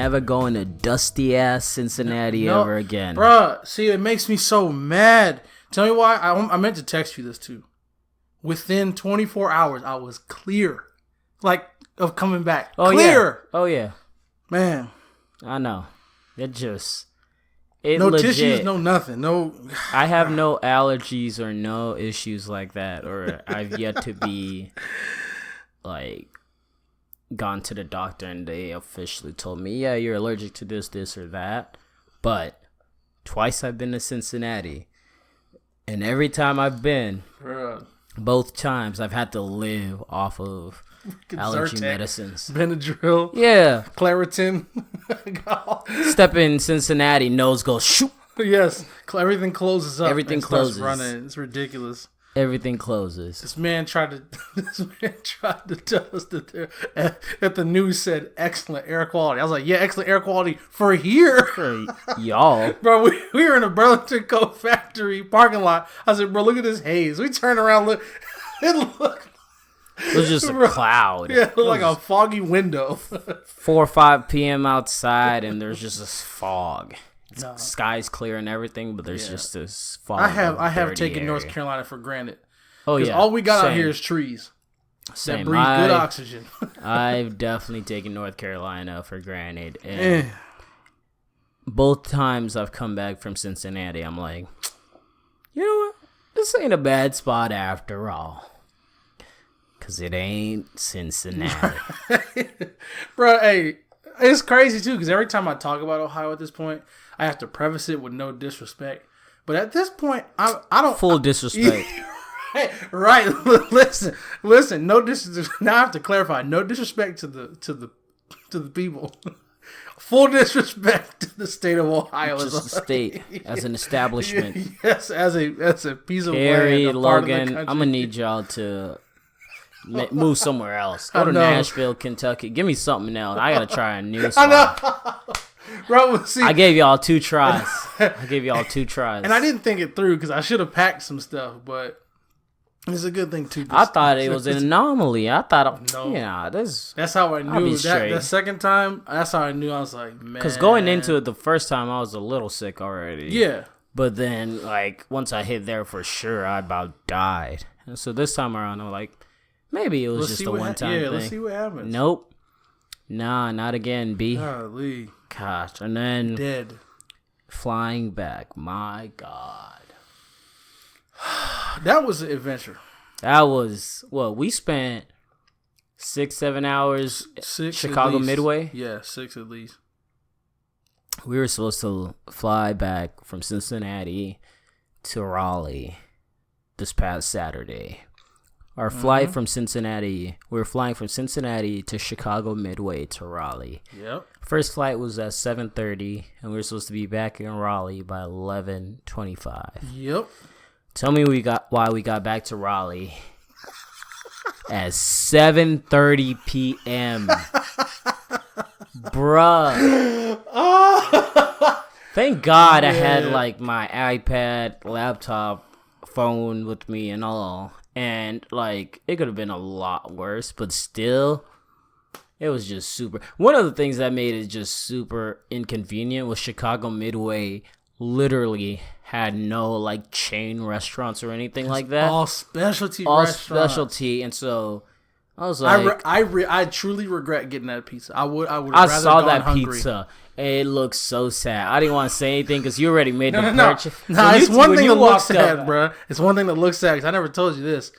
never going to dusty ass Cincinnati ever again. Bruh, see, it makes me so mad. Tell me why. I meant to text you this too. Within 24 hours, I was clear, of coming back. Oh, clear. Yeah. Oh yeah, man. I know. No legit, tissues, no nothing, no. I have no allergies or no issues like that, or I've yet to be gone to the doctor and they officially told me, yeah, you're allergic to this or that. But twice I've been to Cincinnati, and every time I've been, both times I've had to live off of allergy medicines. Benadryl. Yeah. Claritin. Step in Cincinnati, nose goes shoot. Yes. Everything closes up. Everything closes. Running. It's ridiculous. Everything closes. This man tried to tell us that the news said excellent air quality. I was like, yeah, excellent air quality for here. For y'all. Bro, we were in a Burlington Coat factory parking lot. I said, bro, look at this haze. We turned around, look. It was just a cloud. Yeah, it looked like a foggy window. 4 or 5 p.m. outside, and there's just this fog. Sky's clear and everything, but there's just this fog. I have taken area. North Carolina for granted. Oh yeah, all we got out here is trees that breathe good oxygen. I've definitely taken North Carolina for granted, and both times I've come back from Cincinnati, I'm like, you know what? This ain't a bad spot after all. Cause it ain't Cincinnati. Bro, hey, it's crazy too, because every time I talk about Ohio at this point, I have to preface it with no disrespect. But at this point, I don't... Full disrespect. Right. Listen, no disrespect. Now I have to clarify, no disrespect to the people. Full disrespect to the state of Ohio. Just the state, as an establishment. Yes, as a piece of Harry, land. Logan, I'm going to need y'all to... move somewhere else. Go to Nashville, Kentucky. Give me something else. I gotta try a new spot. I know. Bro, see, I gave y'all 2 tries. And I didn't think it through because I should have packed some stuff, but it's a good thing too. I thought it was an anomaly. I thought, that's how I knew. That second time, that's how I knew. I was like, man. Because going into it the first time, I was a little sick already. Yeah. But then, once I hit there for sure, I about died. And so this time around, I'm like, maybe it was just a one-time thing. Let's see what happens. Nope. Nah, not again, B. Golly. Gosh. And then... Dead. Flying back. My God. That was an adventure. That was... Well, we spent 6-7 hours 6 Chicago Midway. Yeah, 6 at least. We were supposed to fly back from Cincinnati to Raleigh this past Saturday. Our flight from Cincinnati, we were flying from Cincinnati to Chicago Midway to Raleigh. Yep. First flight was at 7:30, and we were supposed to be back in Raleigh by 11:25. Yep. Tell me why we got back to Raleigh at 7:30 p.m. Bruh. Thank God I had my iPad, laptop, phone with me and all. And, it could have been a lot worse, but still, it was just super. One of the things that made it just super inconvenient was Chicago Midway literally had no, chain restaurants or anything like that. All specialty all restaurants. Specialty, and so I was like... I truly regret getting that pizza. I would have rather saw gone that hungry. Pizza. It looks so sad. I didn't want to say anything because you already made the purchase. No, it's one thing that looks sad, bro. It's one thing that looks sad because I never told you this.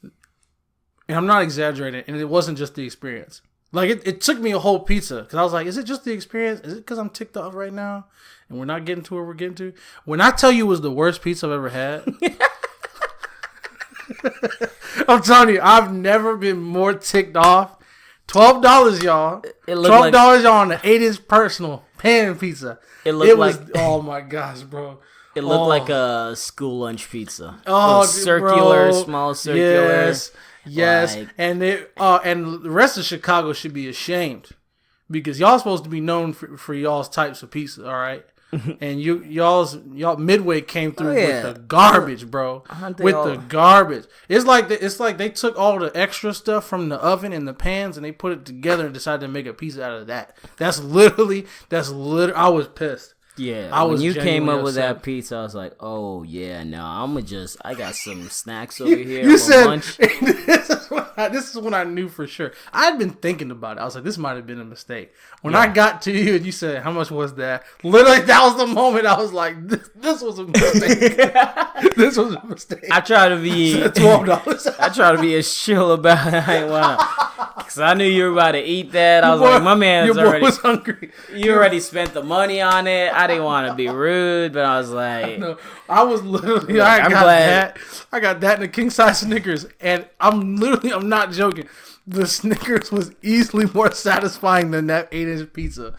And I'm not exaggerating. And it wasn't just the experience. It took me a whole pizza because I was like, is it just the experience? Is it because I'm ticked off right now and we're not getting to where we're getting to? When I tell you it was the worst pizza I've ever had, I'm telling you, I've never been more ticked off. $12, y'all. $12, y'all, on the 8-inch personal pan pizza. It was, oh my gosh, bro. It looked like a school lunch pizza. Oh, circular, bro. Small circular. Yes. And and the rest of Chicago should be ashamed because y'all supposed to be known for y'all's types of pizza, all right? and y'all Midway came through with the garbage, bro. The garbage. It's like they took all the extra stuff from the oven and the pans and they put it together and decided to make a pizza out of that. That's literally. I was pissed. Yeah, when you came up with that pizza, I was like, "Oh yeah, no, I got some snacks over here." You said lunch. This is when I knew for sure. I'd been thinking about it. I was like, "This might have been a mistake." When I got to you and you said, "How much was that?" Literally, that was the moment I was like, "This was a mistake. This was a mistake." I try to be $12. I try to be as chill about it. I wanna, because I knew you were about to eat that. I was like, "My man's already was hungry. You already spent the money on it." I didn't want to be rude, but I was like, no, I was literally, I got that and a king size Snickers, and I'm not joking. The Snickers was easily more satisfying than that 8-inch pizza.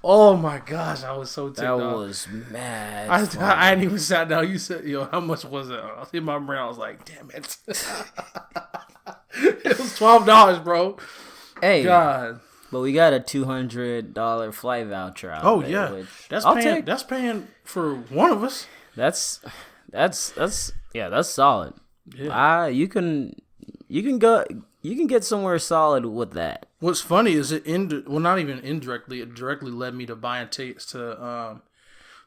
Oh my gosh, I was so ticked off. That was mad. I hadn't even sat down. You said, how much was it? I was in my brain. I was like, damn it. It was $12, bro. Hey, God. But we got a $200 flight voucher out. Oh yeah, that's paying for one of us. That's solid. Yeah. You can get somewhere solid with that. What's funny is not even indirectly, it directly led me to buying tickets to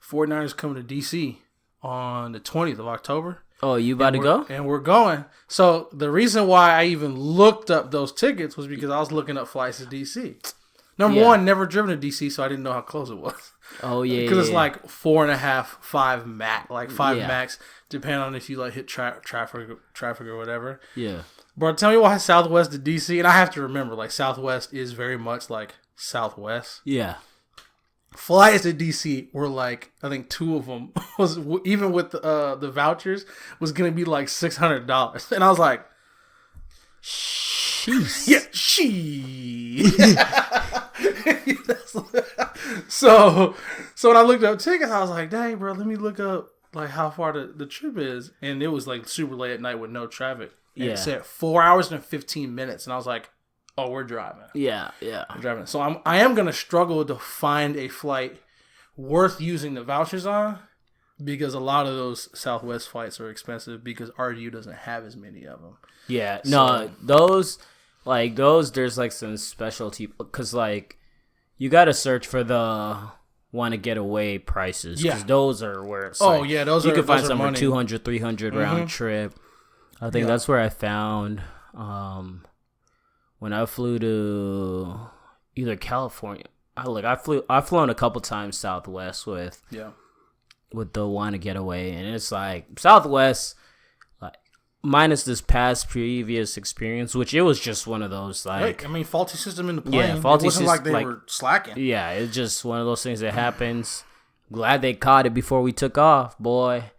49ers coming to DC on the 20th of October. Oh, you about to go? And we're going. So the reason why I even looked up those tickets was because I was looking up flights to DC. Number one, never driven to DC, so I didn't know how close it was. Oh yeah, because it's like 4.5, 5 max, max, depending on if you like hit traffic or whatever. Yeah. Bro, tell me why Southwest to DC, and I have to remember, like Southwest is very much like Southwest. Yeah. Flights to DC were like, I think 2 of them was, even with the vouchers, was gonna be like $600, and I was like, sheesh. Yeah, So when I looked up tickets, I was like, dang, bro, let me look up like how far the trip is, and it was like super late at night with no traffic. And it said 4 hours and 15 minutes, and I was like, oh, we're driving. Yeah. We're driving. So I am gonna struggle to find a flight worth using the vouchers on, because a lot of those Southwest flights are expensive because RU doesn't have as many of them. Yeah, so, no, those there's like some specialty, because like you got to search for the want to get away prices, because those are where it's those you are, can find some for 200, 300 round trip. I think that's where I found when I flew to either California. I've flown a couple times Southwest with the want to get away, and it's like Southwest, like minus this previous experience, which it was just one of those like, I mean, faulty system in the plane. Yeah, faulty system. It wasn't like they were slacking. Yeah, it's just one of those things that happens. Glad they caught it before we took off, boy.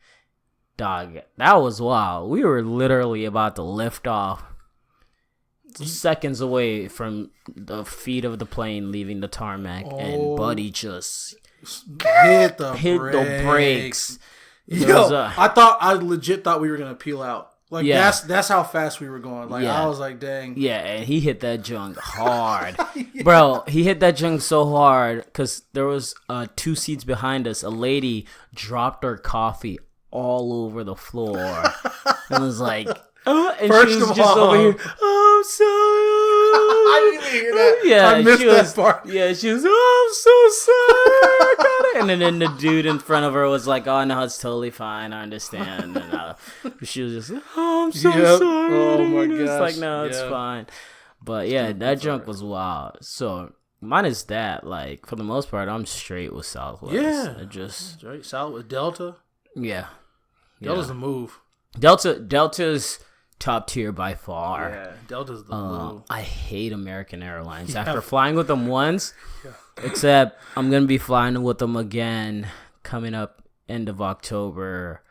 Dog, that was wild. We were literally about to lift off, seconds away from the feet of the plane leaving the tarmac, and Buddy just hit the brakes. I legit thought we were gonna peel out. Like that's how fast we were going. Like I was like, dang. Yeah, and he hit that junk hard, bro. He hit that junk so hard because there was 2 seats behind us. A lady dropped her coffee all over the floor and was like, and first she was of just all, over here. I'm sorry. I didn't even hear that. Yeah, I missed that part. Yeah, she was. Oh, I'm so sorry. And then the dude in front of her was like, "Oh no, it's totally fine. I understand." And she was just, "Oh, I'm so sorry." Oh my gosh. It's like, no, it's fine. But yeah, that junk was wild. So minus that, like for the most part, I'm straight with Southwest. Yeah, I just straight Southwest. Delta. Yeah. Delta's the move. Delta's top tier by far. Yeah, Delta's the move. I hate American Airlines. After flying with them once, except I'm going to be flying with them again coming up end of October,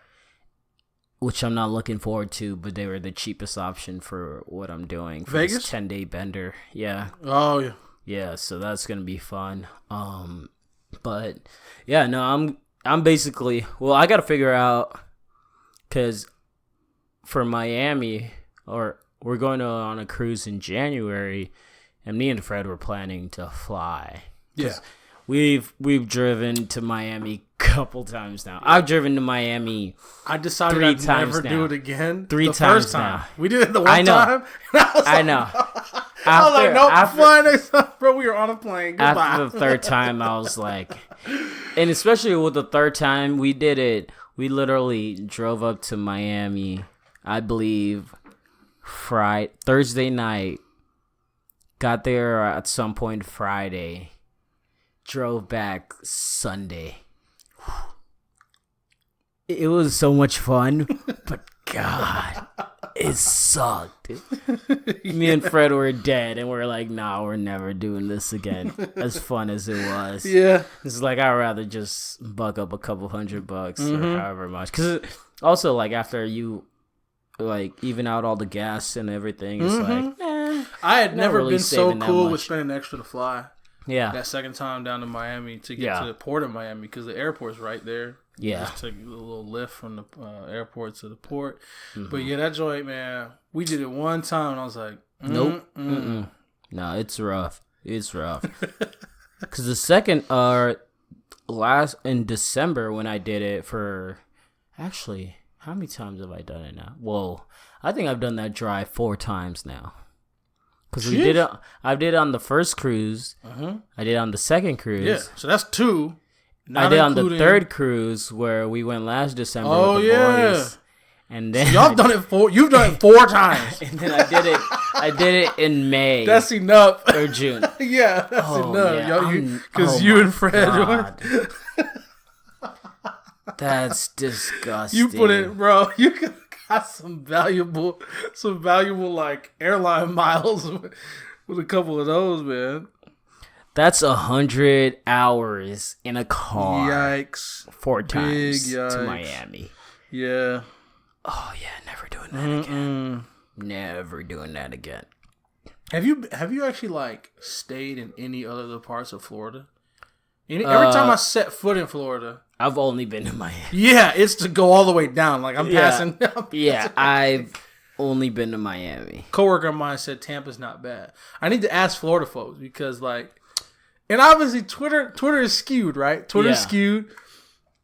which I'm not looking forward to, but they were the cheapest option for what I'm doing. For Vegas? This 10-day bender. Yeah. Oh, yeah. Yeah, so that's going to be fun. But, yeah, no, I'm basically, well, I got to figure out, because for Miami, or we're going on a cruise in January, and me and Fred were planning to fly. Yeah. We've driven to Miami couple times now. I've driven to Miami. I decided I'd never do it again. Three times now. We did it the one time. I know. I was like, nope, fly next time. Bro, we were on a plane. Goodbye. After the third time, I was like, and especially with the third time, we did it. We literally drove up to Miami, I believe, Thursday night. Got there at some point Friday. Drove back Sunday. It was so much fun, but God, it sucked. Me and Fred were dead, and we're like, nah, we're never doing this again. As fun as it was. Yeah. It's like, I'd rather just buck up a couple $100 or however much. Because also, like, after you, like, even out all the gas and everything, it's like, I had never really been so cool with spending extra to fly. Yeah. That second time down to Miami to get to the port of Miami because the airport's right there. Yeah. Just took a little lift from the airport to the port. But yeah, that joint, man, we did it one time and I was like, nope. No, it's rough. It's rough. Because the second, last in December when I did it for, actually, how many times have I done it now? Whoa. I think I've done that drive 4 times now. Because we did it. I did it on the first cruise. I did it on the second cruise. Yeah, so that's 2. I did on the third cruise where we went last December with the boys. And then so y'all done it 4. You've done it 4 times. And then I did it in May. That's enough. Or June. Yeah, that's enough. Because you and Fred. That's disgusting. You put it, bro. You got some valuable like airline miles with a couple of those, man. That's 100 hours in a car. Yikes! 4 times to Miami. Yeah. Oh yeah, never doing that again. Never doing that again. Have you actually like stayed in any other parts of Florida? Every time I set foot in Florida, I've only been to Miami. Yeah, it's to go all the way down. Like I'm passing. I've only been to Miami. Coworker of mine said Tampa's not bad. I need to ask Florida folks because like, and obviously Twitter is skewed, right? Twitter's skewed.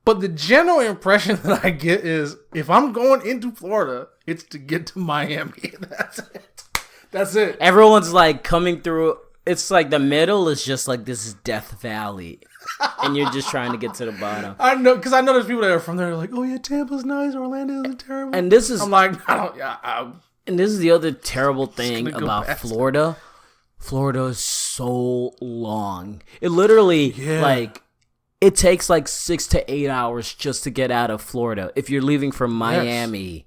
But the general impression that I get is if I'm going into Florida, it's to get to Miami. That's it. Everyone's like coming through. It's like the middle is just like this is Death Valley. And you're just trying to get to the bottom. I know, because I know there's people that are from there like, oh yeah, Tampa's nice, Orlando isn't terrible. And this is, I'm like, and this is the other terrible thing about Florida. Florida is so long. It literally, like, it takes like 6 to 8 hours just to get out of Florida if you're leaving from Miami.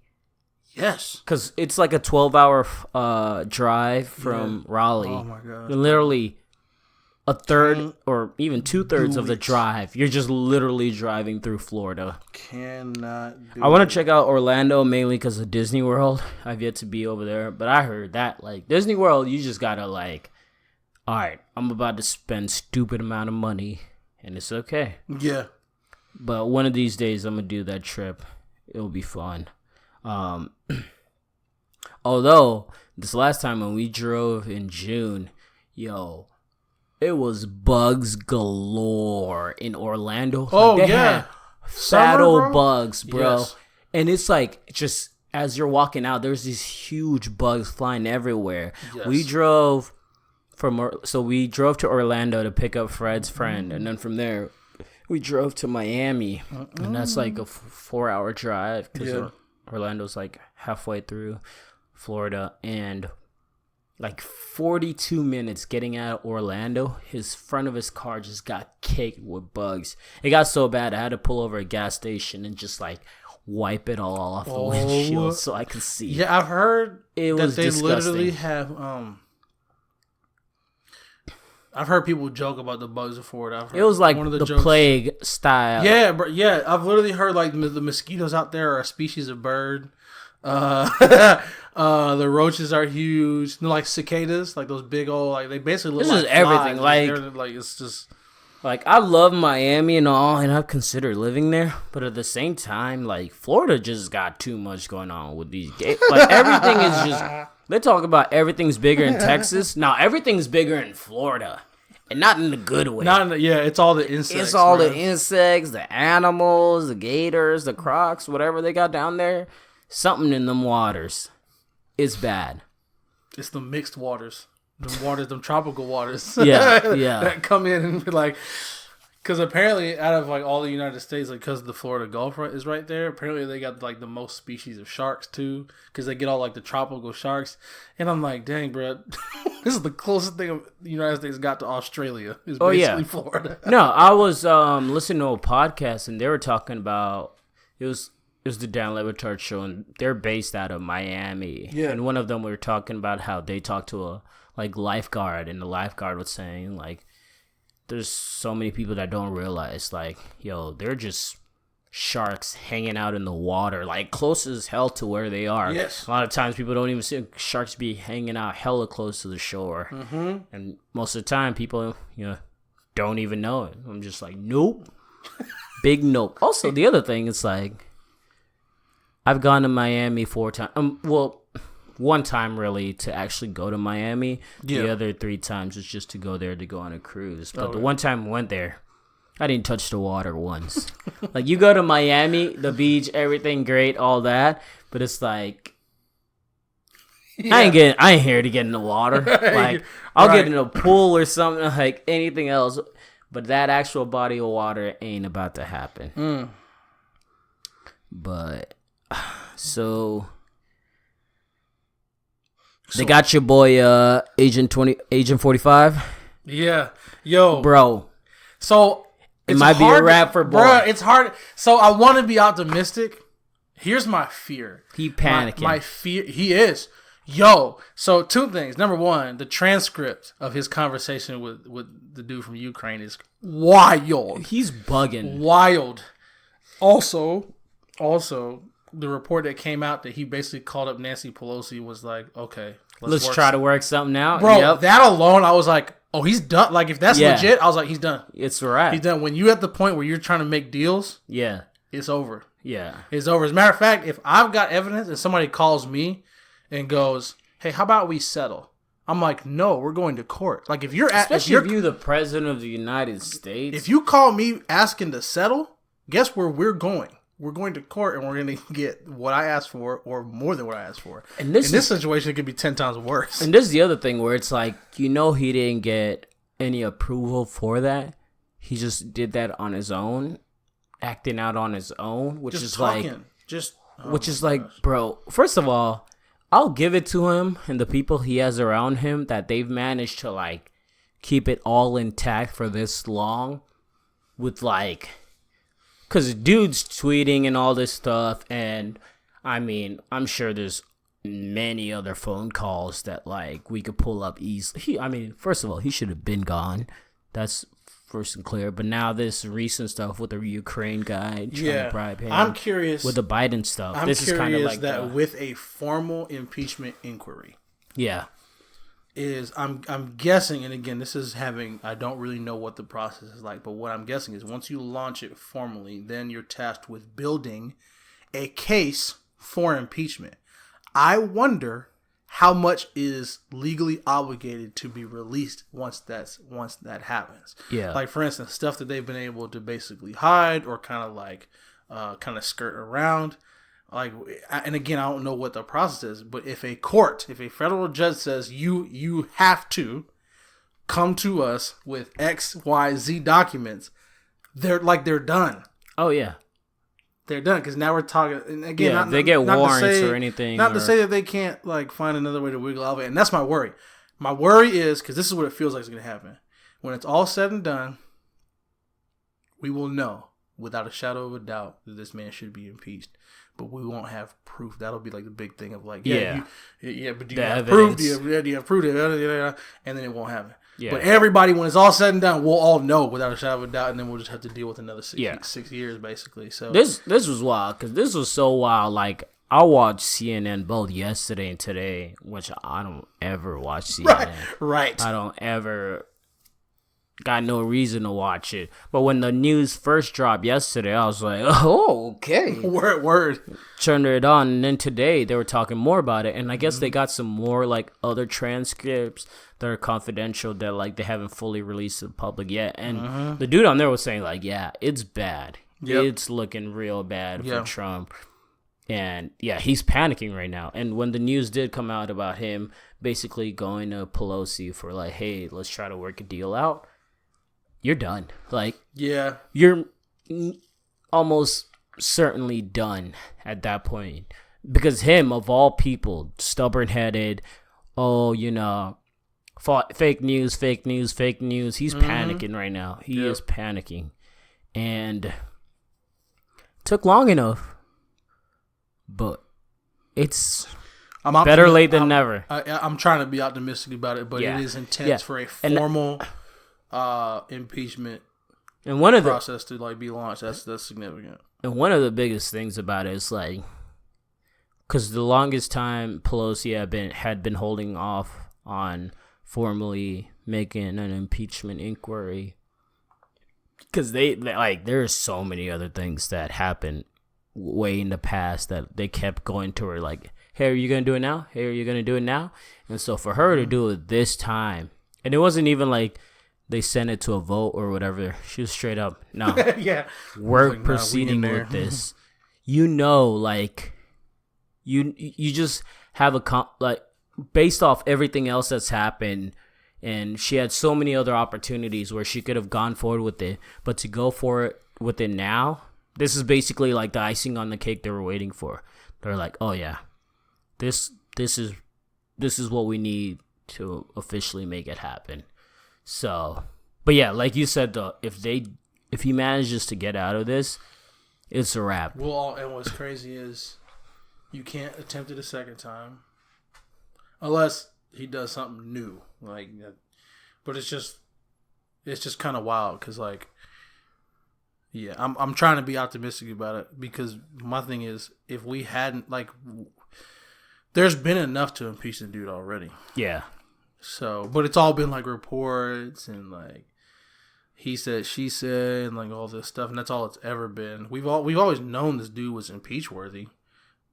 Yes. Because it's like a 12-hour drive from Raleigh. Oh my God. Literally a third or even 2/3 of the drive, you're just literally driving through Florida. I want to check out Orlando mainly because of Disney World. I've yet to be over there, but I heard that like Disney World, you just gotta like, all right, I'm about to spend stupid amount of money, and it's okay. Yeah. But one of these days, I'm gonna do that trip. It'll be fun. Although this last time when we drove in June, it was bugs galore in Orlando. Oh, like yeah. Fat old bugs, bro. Yes. And it's like, just as you're walking out, there's these huge bugs flying everywhere. Yes. We drove to Orlando to pick up Fred's friend. And then from there, we drove to Miami. And that's like a 4-hour drive because Orlando's like halfway through Florida. And like 42 minutes getting out of Orlando, his front of his car just got caked with bugs. It got so bad I had to pull over a gas station and just like wipe it all off the windshield so I could see. Yeah, I've heard it was disgusting. Literally have I've heard people joke about the bugs of Florida. It was like one of the plague style. Yeah, bro. Yeah, I've literally heard like the mosquitoes out there are a species of bird. The roaches are huge. Like cicadas, like those big old, like they basically look this like is everything. Like it's just like I love Miami and all, and I've considered living there, but at the same time, like Florida just got too much going on with these. Like everything is just. They talk about everything's bigger in Texas. Now everything's bigger in Florida. And not in the good way. It's all the insects. It's all the insects, the animals, the gators, the crocs, whatever they got down there. Something in them waters is bad. It's the mixed waters. Them tropical waters. Yeah. That come in and be like... Because apparently, out of like all the United States, like because the Florida Gulf is right there, apparently they got like the most species of sharks too, because they get all like the tropical sharks. And I'm like, dang, bro, this is the closest thing the United States got to Australia. Is basically Florida. No, I was listening to a podcast and they were talking about it was the Dan Le Batard show, and they're based out of Miami. Yeah, and one of them we were talking about how they talked to a like lifeguard, and the lifeguard was saying like, there's so many people that don't realize, like, yo, they're just sharks hanging out in the water, like, close as hell to where they are. Yes. A lot of times people don't even see sharks be hanging out hella close to the shore. Mm-hmm. And most of the time, people, don't even know it. I'm just like, nope. Big nope. Also, the other thing is, like, I've gone to Miami 4 times. One time really to actually go to Miami. Yeah. The other 3 times was just to go there to go on a cruise. But the one time I went there, I didn't touch the water once. Like, you go to Miami, the beach, everything great, all that. But it's like, I ain't here to get in the water. Like, I'll get in a pool or something, like anything else. But that actual body of water ain't about to happen. But, so... They got your boy, Agent 45. Yeah, yo, bro. So it might be a wrap for boy. Bro, it's hard. So I want to be optimistic. Here's my fear. He panicking. My fear. He is. Yo. So 2 things. Number 1, the transcript of his conversation with the dude from Ukraine is wild. He's bugging. Wild. Also. The report that came out that he basically called up Nancy Pelosi was like, okay, let's try to work something out. Bro, that alone, I was like, oh, he's done. Like, if that's legit, I was like, he's done. It's right. He's done. When you're at the point where you're trying to make deals, it's over. Yeah. It's over. As a matter of fact, if I've got evidence and somebody calls me and goes, hey, how about we settle? I'm like, no, we're going to court. Like, if you're especially if you're the president of the United States. If you call me asking to settle, guess where we're going? We're going to court and we're going to get what I asked for or more than what I asked for. And in this situation, it could be 10 times worse. And this is the other thing where it's like, he didn't get any approval for that. He just did that on his own, acting out on his own, which is talking. Bro, first of all, I'll give it to him and the people he has around him that they've managed to like keep it all intact for this long with like... Because dude's tweeting and all this stuff, and I mean, I'm sure there's many other phone calls that, like, we could pull up easily. First of all, he should have been gone. That's first and clear. But now this recent stuff with the Ukraine guy trying to bribe him. I'm curious. With the Biden stuff. This is kind of like that with a formal impeachment inquiry. Yeah. I'm guessing, and again, I don't really know what the process is like, but what I'm guessing is once you launch it formally, then you're tasked with building a case for impeachment. I wonder how much is legally obligated to be released once that happens. Yeah. Like, for instance, stuff that they've been able to basically hide or kind of skirt around. Like, and again, I don't know what the process is, but if a federal judge says you have to come to us with X, Y, Z documents, they're done. Oh yeah, they're done because now we're talking. And again, they get warrants or anything. Not to say that they can't like find another way to wiggle out of it, and that's my worry. My worry is because this is what it feels like is going to happen when it's all said and done. We will know without a shadow of a doubt that this man should be impeached. But we won't have proof. That'll be like the big thing of like, but do you have proof? Do you have proof? And then it won't happen. Yeah. But everybody, when it's all said and done, we'll all know without a shadow of a doubt, and then we'll just have to deal with another 6 years, basically. So this was wild because this was so wild. Like, I watched CNN both yesterday and today, which I don't ever watch CNN. Right. I don't ever got no reason to watch it. But when the news first dropped yesterday, I was like, oh, okay. Word. Turned it on, and then today they were talking more about it, and I guess they got some more like other transcripts that are confidential that like they haven't fully released to the public yet. And the dude on there was saying like, yeah, it's bad. Yep. It's looking real bad for Trump. And yeah, he's panicking right now. And when the news did come out about him basically going to Pelosi for like, hey, let's try to work a deal out, you're done. Like, yeah, you're almost certainly done at that point. Because him, of all people, stubborn-headed, fake news. He's panicking right now. He is panicking. And took long enough. But it's better late than never. I'm trying to be optimistic about it, but it is intense for a formal impeachment and one of process to like be launched. That's significant. And one of the biggest things about it is like, because the longest time Pelosi had been holding off on formally making an impeachment inquiry, because they like there's so many other things that happened way in the past that they kept going to her like, hey, are you gonna do it now? Hey, are you gonna do it now? And so for her to do it this time, and it wasn't even like they sent it to a vote or whatever. She was straight up, no, we're like, proceeding with this. Like you just have like based off everything else that's happened, and she had so many other opportunities where she could have gone forward with it, but to go for it with it now. This is basically like the icing on the cake they were waiting for. They're like, oh yeah, this is what we need to officially make it happen. So, but yeah, like you said though, if he manages to get out of this, it's a wrap. Well, and what's crazy is you can't attempt it a second time unless he does something new, like. But it's just kind of wild because like. Yeah, I'm trying to be optimistic about it because my thing is if we hadn't like, there's been enough to impeach the dude already. Yeah. So, but it's all been like reports and like he said, she said, and like all this stuff, and that's all it's ever been. We've always known this dude was impeachment worthy,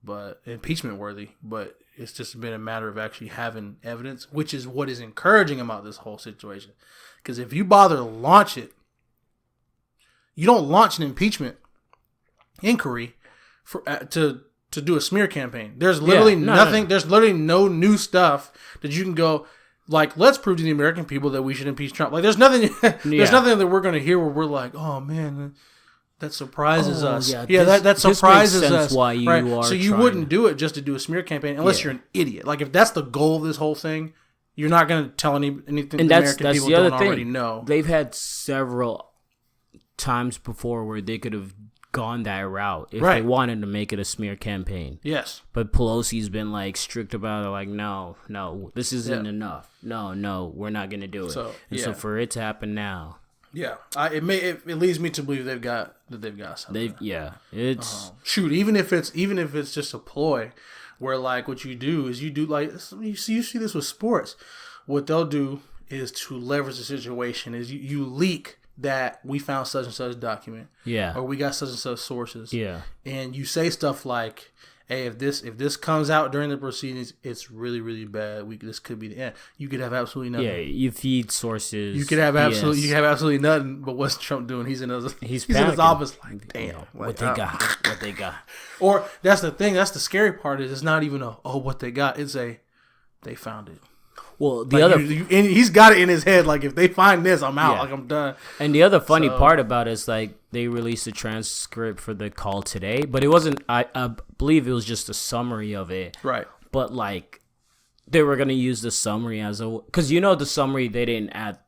but it's just been a matter of actually having evidence, which is what is encouraging about this whole situation. Because if you bother to launch it. You don't launch an impeachment inquiry for to do a smear campaign. There's literally nothing. No. There's literally no new stuff that you can go like. Let's prove to the American people that we should impeach Trump. Like there's nothing. There's nothing that we're going to hear where we're like, oh man, that surprises us. Yeah, that surprises us. Why you are so you wouldn't do it just to do a smear campaign unless you're an idiot. Like if that's the goal of this whole thing, you're not going to tell anything and the American people don't already know. They've had several times before where they could have gone that route if they wanted to make it a smear campaign. Yes. But Pelosi's been like strict about it, like, no, this isn't enough. No, we're not gonna do it. So for it to happen now. Yeah. It leads me to believe they've got something. It's shoot, even if it's just a ploy where like what you do is you do like you see this with sports. What they'll do is to leverage the situation is you leak that we found such and such document, or we got such and such sources, and you say stuff like, "Hey, if this comes out during the proceedings, it's really really bad. This could be the end." You could have absolutely nothing. Yeah, you feed sources. You could have absolutely nothing. But what's Trump doing? He's in his office like, damn, what they got. Or that's the thing. That's the scary part. Is it's not even what they got. It's they found it. Well, he's got it in his head. Like if they find this, I'm out. Like I'm done. And the other funny part about it is like they released a transcript for the call today, but it wasn't. I believe it was just a summary of it. Right. But like they were gonna use the summary as because the summary they didn't add.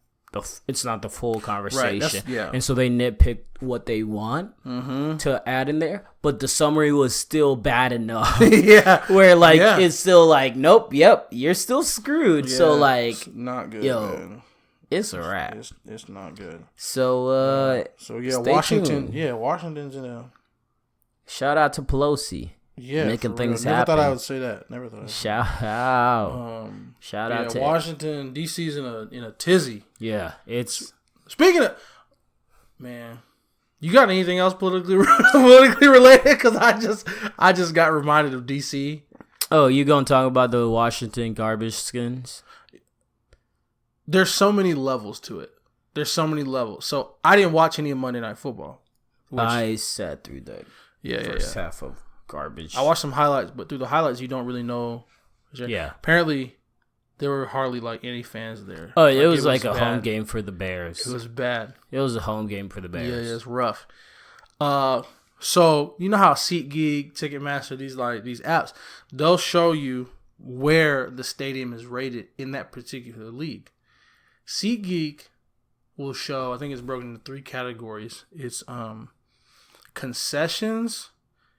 It's not the full conversation, and so they nitpicked what they want to add in there, but the summary was still bad enough. Where like it's still like, nope, yep, you're still screwed. So like, it's not good. Man. It's a wrap. It's not good. So Washington. Yeah, Washington's in a. Shout out to Pelosi. Yeah, making things happen. Never thought I would say that. Never thought. Shout out. Shout out to Washington. DC's in a tizzy. Yeah, it's Speaking of, man, you got anything else politically related? Because I just got reminded of DC. Oh, you gonna talk about the Washington garbage skins? There's so many levels to it. So I didn't watch any of Monday Night Football. I sat through the first half of garbage. I watched some highlights, but through the highlights, you don't really know. Yeah. Apparently, there were hardly like any fans there. Oh, it was like a home game for the Bears. It was bad. It was a home game for the Bears. Yeah, it's rough. So you know how SeatGeek, Ticketmaster, these apps, they'll show you where the stadium is rated in that particular league. SeatGeek will show, I think it's broken into 3 categories. It's concessions,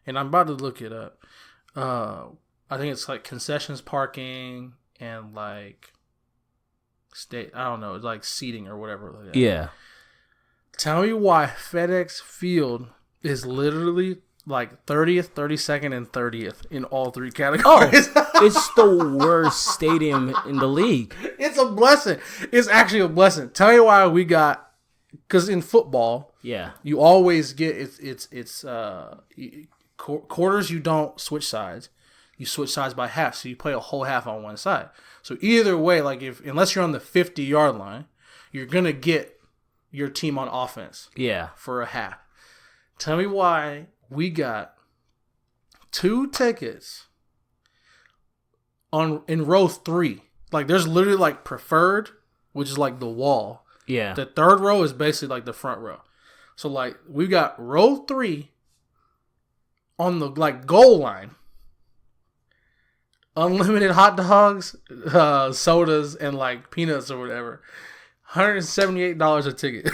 and I'm about to look it up. I think it's like concessions, parking, and like I don't know, it's like seating or whatever. Like that. Yeah. Tell me why FedEx Field is literally like 30th, 32nd, and 30th in all 3 categories. Oh, it's the worst stadium in the league. It's a blessing. It's actually a blessing. Tell me why we got, because in football, you always get it's quarters. You don't switch sides. You switch sides by half, so you play a whole half on one side. So either way, like unless you're on the 50-yard line, you're gonna get your team on offense. Yeah, for a half. Tell me why we got 2 tickets in row 3. Like there's literally like preferred, which is like the wall. Yeah. The 3rd row is basically like the front row. So like we got row 3 on the like goal line. Unlimited hot dogs, sodas, and like peanuts or whatever. $178 a ticket.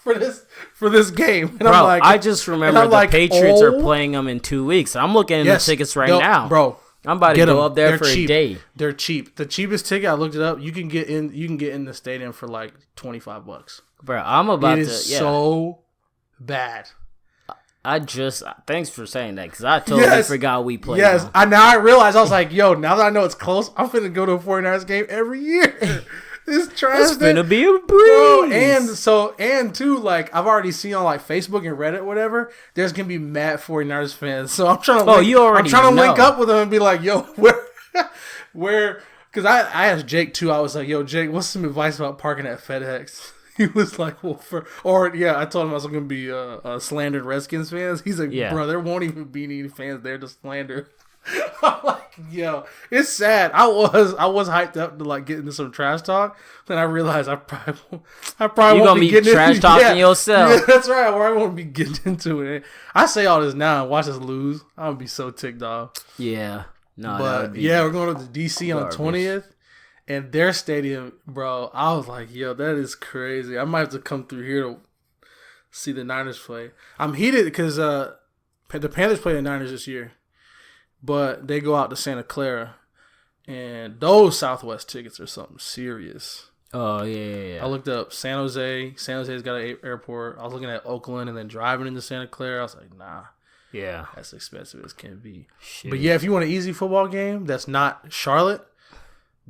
For this game. And bro, I'm like, I just remember the Patriots are playing them in 2 weeks. I'm looking at the tickets right now. Bro, I'm about to go up there for cheap. a day. They're cheap. The cheapest ticket, I looked it up, you can get in the stadium for like $25. Bro, I'm about to. It is so bad. Thanks for saying that, because I totally forgot we played. Yes, now I realized, I was like, yo, now that I know it's close, I'm finna go to a 49ers game every year. It's trash. It's gonna be a breeze. Bro, and too, like I've already seen on like Facebook and Reddit, whatever. There's gonna be mad 49ers fans, so I'm trying to. Link up with them and be like, yo, where? Because I asked Jake too. I was like, yo, Jake, what's some advice about parking at FedEx? He was like, well, I told him I was gonna be slandered Redskins fans. He's like, bro, there won't even be any fans there to slander. I'm like, yo, it's sad. I was hyped up to like get into some trash talk. Then I realized I probably won't be getting trash talking yourself. Yeah, that's right. Or I won't be getting into it. I say all this now and watch us lose. I'm gonna be so ticked off. Yeah, no, but we're going to DC on the 20th, and their stadium, bro. I was like, yo, that is crazy. I might have to come through here to see the Niners play. I'm heated because the Panthers play the Niners this year. But they go out to Santa Clara, and those Southwest tickets are something serious. Oh, yeah. I looked up San Jose. San Jose's got an airport. I was looking at Oakland and then driving into Santa Clara. I was like, nah. Yeah. That's expensive as can be. Shit. But yeah, if you want an easy football game that's not Charlotte,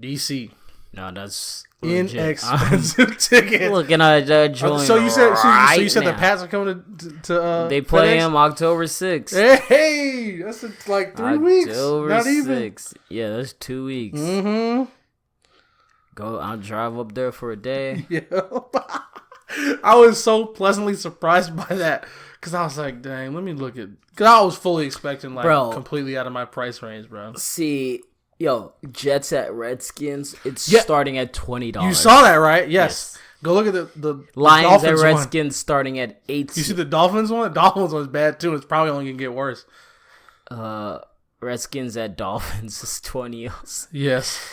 DC. No, that's inexpensive tickets. Looking at that joint. So you said the Pats are coming to they play FedEx? him October 6th. Hey, that's like 3 weeks. Not even. 6th. Yeah, that's 2 weeks. Mm-hmm. I'll drive up there for a day. Yeah. I was so pleasantly surprised by that because I was like, dang, let me look at. Because I was fully expecting completely out of my price range, bro. See. Yo, Jets at Redskins, it's starting at $20. You saw that, right? Yes. Go look at the Lions at Redskins one. Starting at $8. You see the Dolphins one? The Dolphins one's bad too. It's probably only going to get worse. Redskins at Dolphins is $20. Yes.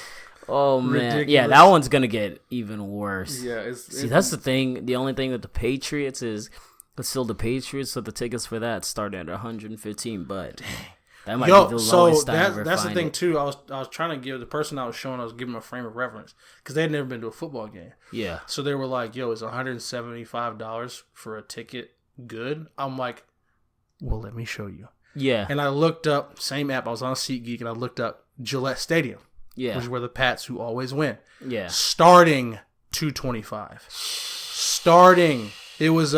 Oh, man. Ridiculous. Yeah, that one's going to get even worse. Yeah. That's the thing. The only thing with the Patriots is it's still the Patriots, so the tickets for that start at $115, but dang. That might be the lowest I ever that's the thing it. too. I was trying to give the person I was showing, I was giving them a frame of reference because they had never been to a football game. Yeah. So they were like, "Yo, is $175 for a ticket good?" I'm like, "Well, let me show you." Yeah. And I looked up same app. I was on SeatGeek and I looked up Gillette Stadium. Yeah. Which is where the Pats, who always win. Yeah. Starting $225. Starting, it was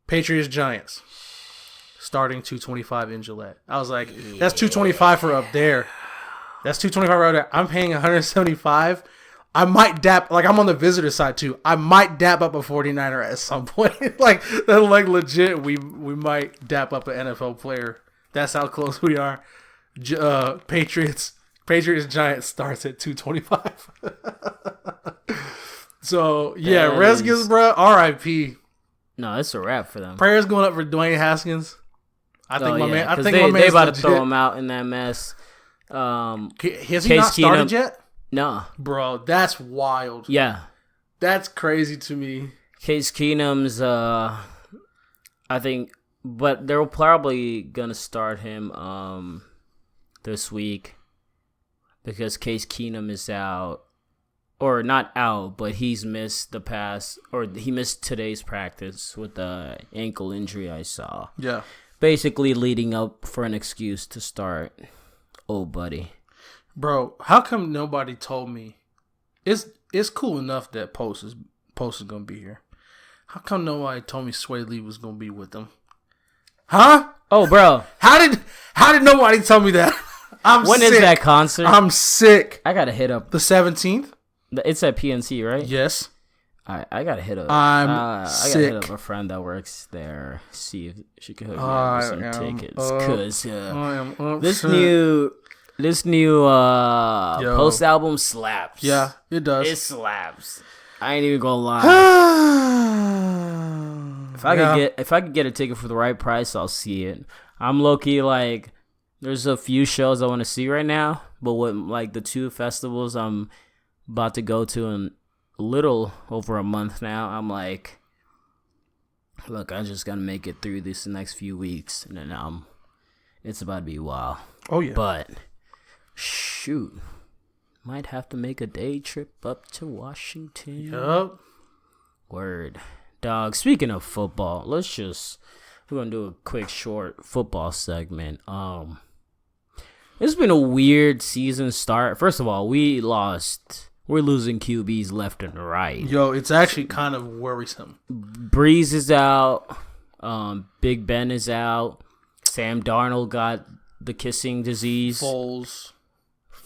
Patriots Giants. Starting 225 in Gillette. I was like, that's 225 for up there. That's 225 for up there. I'm paying 175. I might dap, like I'm on the visitor side too. I might dap up a 49er at some point. like legit, we might dap up an NFL player. That's how close we are. Patriots Giants starts at 225. So yeah, Redskins, bro. R.I.P. No, it's a wrap for them. Prayers going up for Dwayne Haskins. I think my man. They about to throw him out in that mess. Has he not started yet? No, bro. That's wild. Yeah, that's crazy to me. Case Keenum's. I think, but they're probably gonna start him this week because Case Keenum is out. Or not out, but he's missed he missed today's practice with the ankle injury I saw. Yeah. Basically leading up for an excuse to start old buddy. Bro, how come nobody told me? It's cool enough that Post is gonna be here. How come nobody told me Sway Lee was gonna be with them? Huh? Oh, bro. How did nobody tell me that? When is that concert? I'm sick. I gotta hit up the 17th. It's at PNC, right? Yes. I gotta hit up. I'm sick. I gotta hit up a friend that works there. See if she can hook me up with some tickets. Cause this new Post album slaps. Yeah, it does. It slaps. I ain't even gonna lie. If I could get a ticket for the right price, I'll see it. I'm low key like, there's a few shows I want to see right now, but with like the 2 festivals I'm about to go to in a little over a month now, I'm like, look, I just gotta make it through this next few weeks, and then it's about to be wild. Oh yeah. But shoot, might have to make a day trip up to Washington. Yup. Word, dog. Speaking of football, we're gonna do a quick short football segment. It's been a weird season start. First of all, we're losing QBs left and right. Yo, it's actually kind of worrisome. Breeze is out. Big Ben is out. Sam Darnold got the kissing disease. Foles.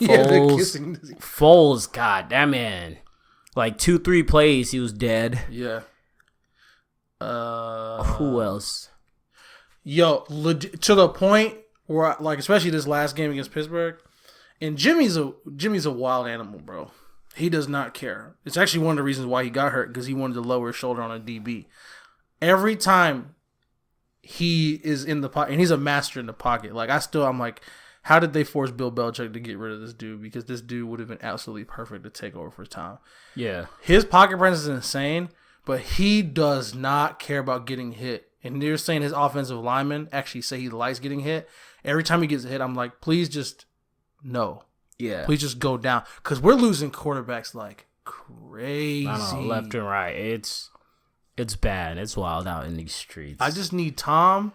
Yeah, the kissing disease. Foles, God, that man. Like 2-3 plays, he was dead. Yeah. Who else? Yo, to the point where, like, especially this last game against Pittsburgh, and Jimmy's a wild animal, bro. He does not care. It's actually one of the reasons why he got hurt, because he wanted to lower his shoulder on a DB. Every time he is in the pocket, and he's a master in the pocket. Like, I'm like, how did they force Bill Belichick to get rid of this dude? Because this dude would have been absolutely perfect to take over for Tom. Yeah. His pocket presence is insane, but he does not care about getting hit. And they're saying his offensive linemen actually say he likes getting hit. Every time he gets hit, I'm like, please just no. Yeah. Please just go down. Because we're losing quarterbacks like crazy. I don't know, left and right. It's bad. It's wild out in these streets. I just need Tom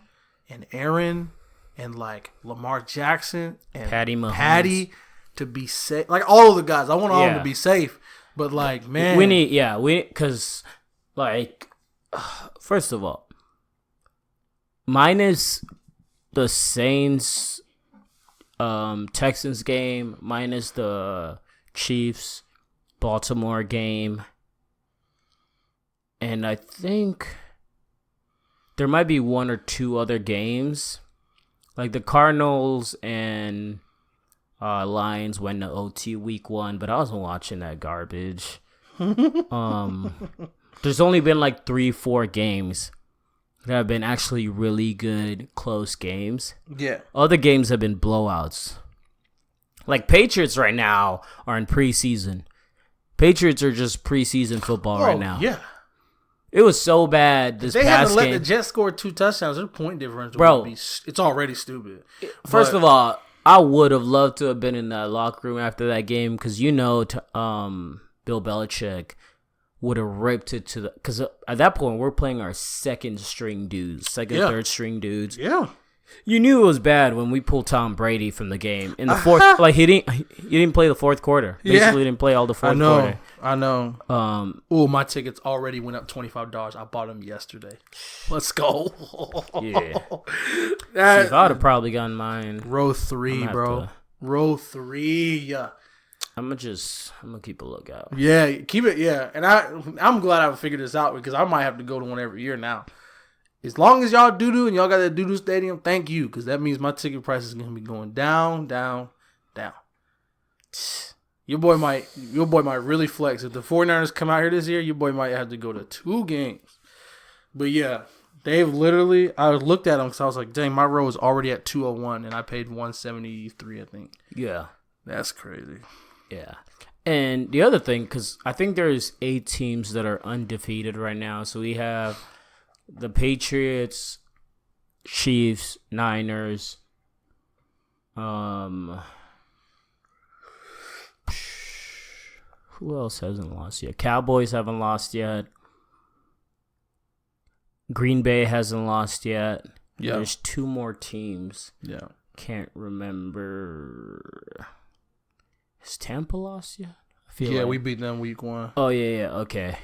and Aaron and like Lamar Jackson and Patty to be safe. Like all of the guys. I want all of them to be safe. But like, man. Because like, first of all, minus the Saints Texans game, minus the Chiefs Baltimore game, and I think there might be 1 or 2 other games, like the Cardinals and Lions went to OT week 1, but I wasn't watching that garbage. There's only been like 3-4 games that have been actually really good, close games. Yeah. Other games have been blowouts. Like, Patriots right now are in preseason. Patriots are just preseason football right now. Yeah. It was so bad this past game. They had to let the Jets score 2 touchdowns. Their point difference would be, it's already stupid. First of all, I would have loved to have been in that locker room after that game because, Bill Belichick would have ripped it to the... Because at that point, we're playing our third string dudes. Yeah. You knew it was bad when we pulled Tom Brady from the game in the fourth. Like he didn't play the fourth quarter. Basically, didn't play all the fourth quarter. I know. My tickets already went up $25. I bought them yesterday. Let's go. Yeah. I would have probably gotten mine. Row 3, bro. Row 3. I'm gonna keep a lookout. Yeah, keep it. Yeah, and I'm glad I figured this out because I might have to go to one every year now. As long as y'all doo-doo and y'all got that doo-doo stadium, thank you, because that means my ticket price is going to be going down, down, down. Your boy might really flex. If the 49ers come out here this year, your boy might have to go to 2 games. But yeah, they've literally, I looked at them because I was like, dang, my row is already at 201 and I paid 173, I think. Yeah. That's crazy. Yeah. And the other thing, because I think there's 8 teams that are undefeated right now. So we have the Patriots, Chiefs, Niners, who else hasn't lost yet? Cowboys haven't lost yet. Green Bay hasn't lost yet. Yeah. There's 2 more teams. Yeah. Can't remember. Has Tampa lost yet? We beat them week 1. Oh, yeah, okay.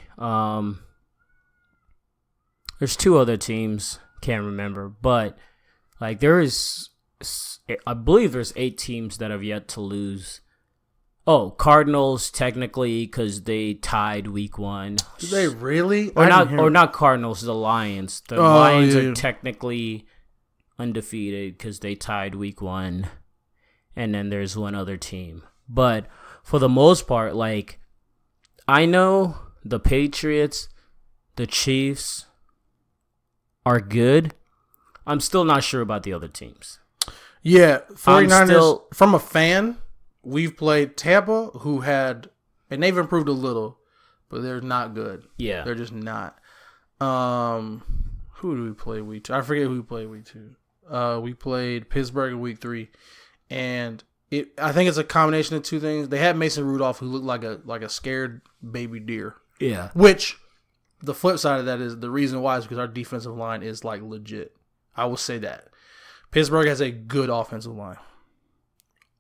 There's 2 other teams, can't remember, but like I believe there's 8 teams that have yet to lose. Oh, Cardinals technically because they tied week 1. Did they really? Or not Cardinals, the Lions. The Lions are technically undefeated because they tied week 1, and then there's one other team. But for the most part, like I know the Patriots, the Chiefs are good. I'm still not sure about the other teams. Yeah, 49ers, from a fan, we've played Tampa, and they've improved a little, but they're not good. Yeah. They're just not. Who do we play week 2? I forget who we played week 2. We played Pittsburgh in week 3, and I think it's a combination of 2 things. They had Mason Rudolph, who looked like a scared baby deer. Yeah. Which, the flip side of that is the reason why is because our defensive line is like legit. I will say that. Pittsburgh has a good offensive line.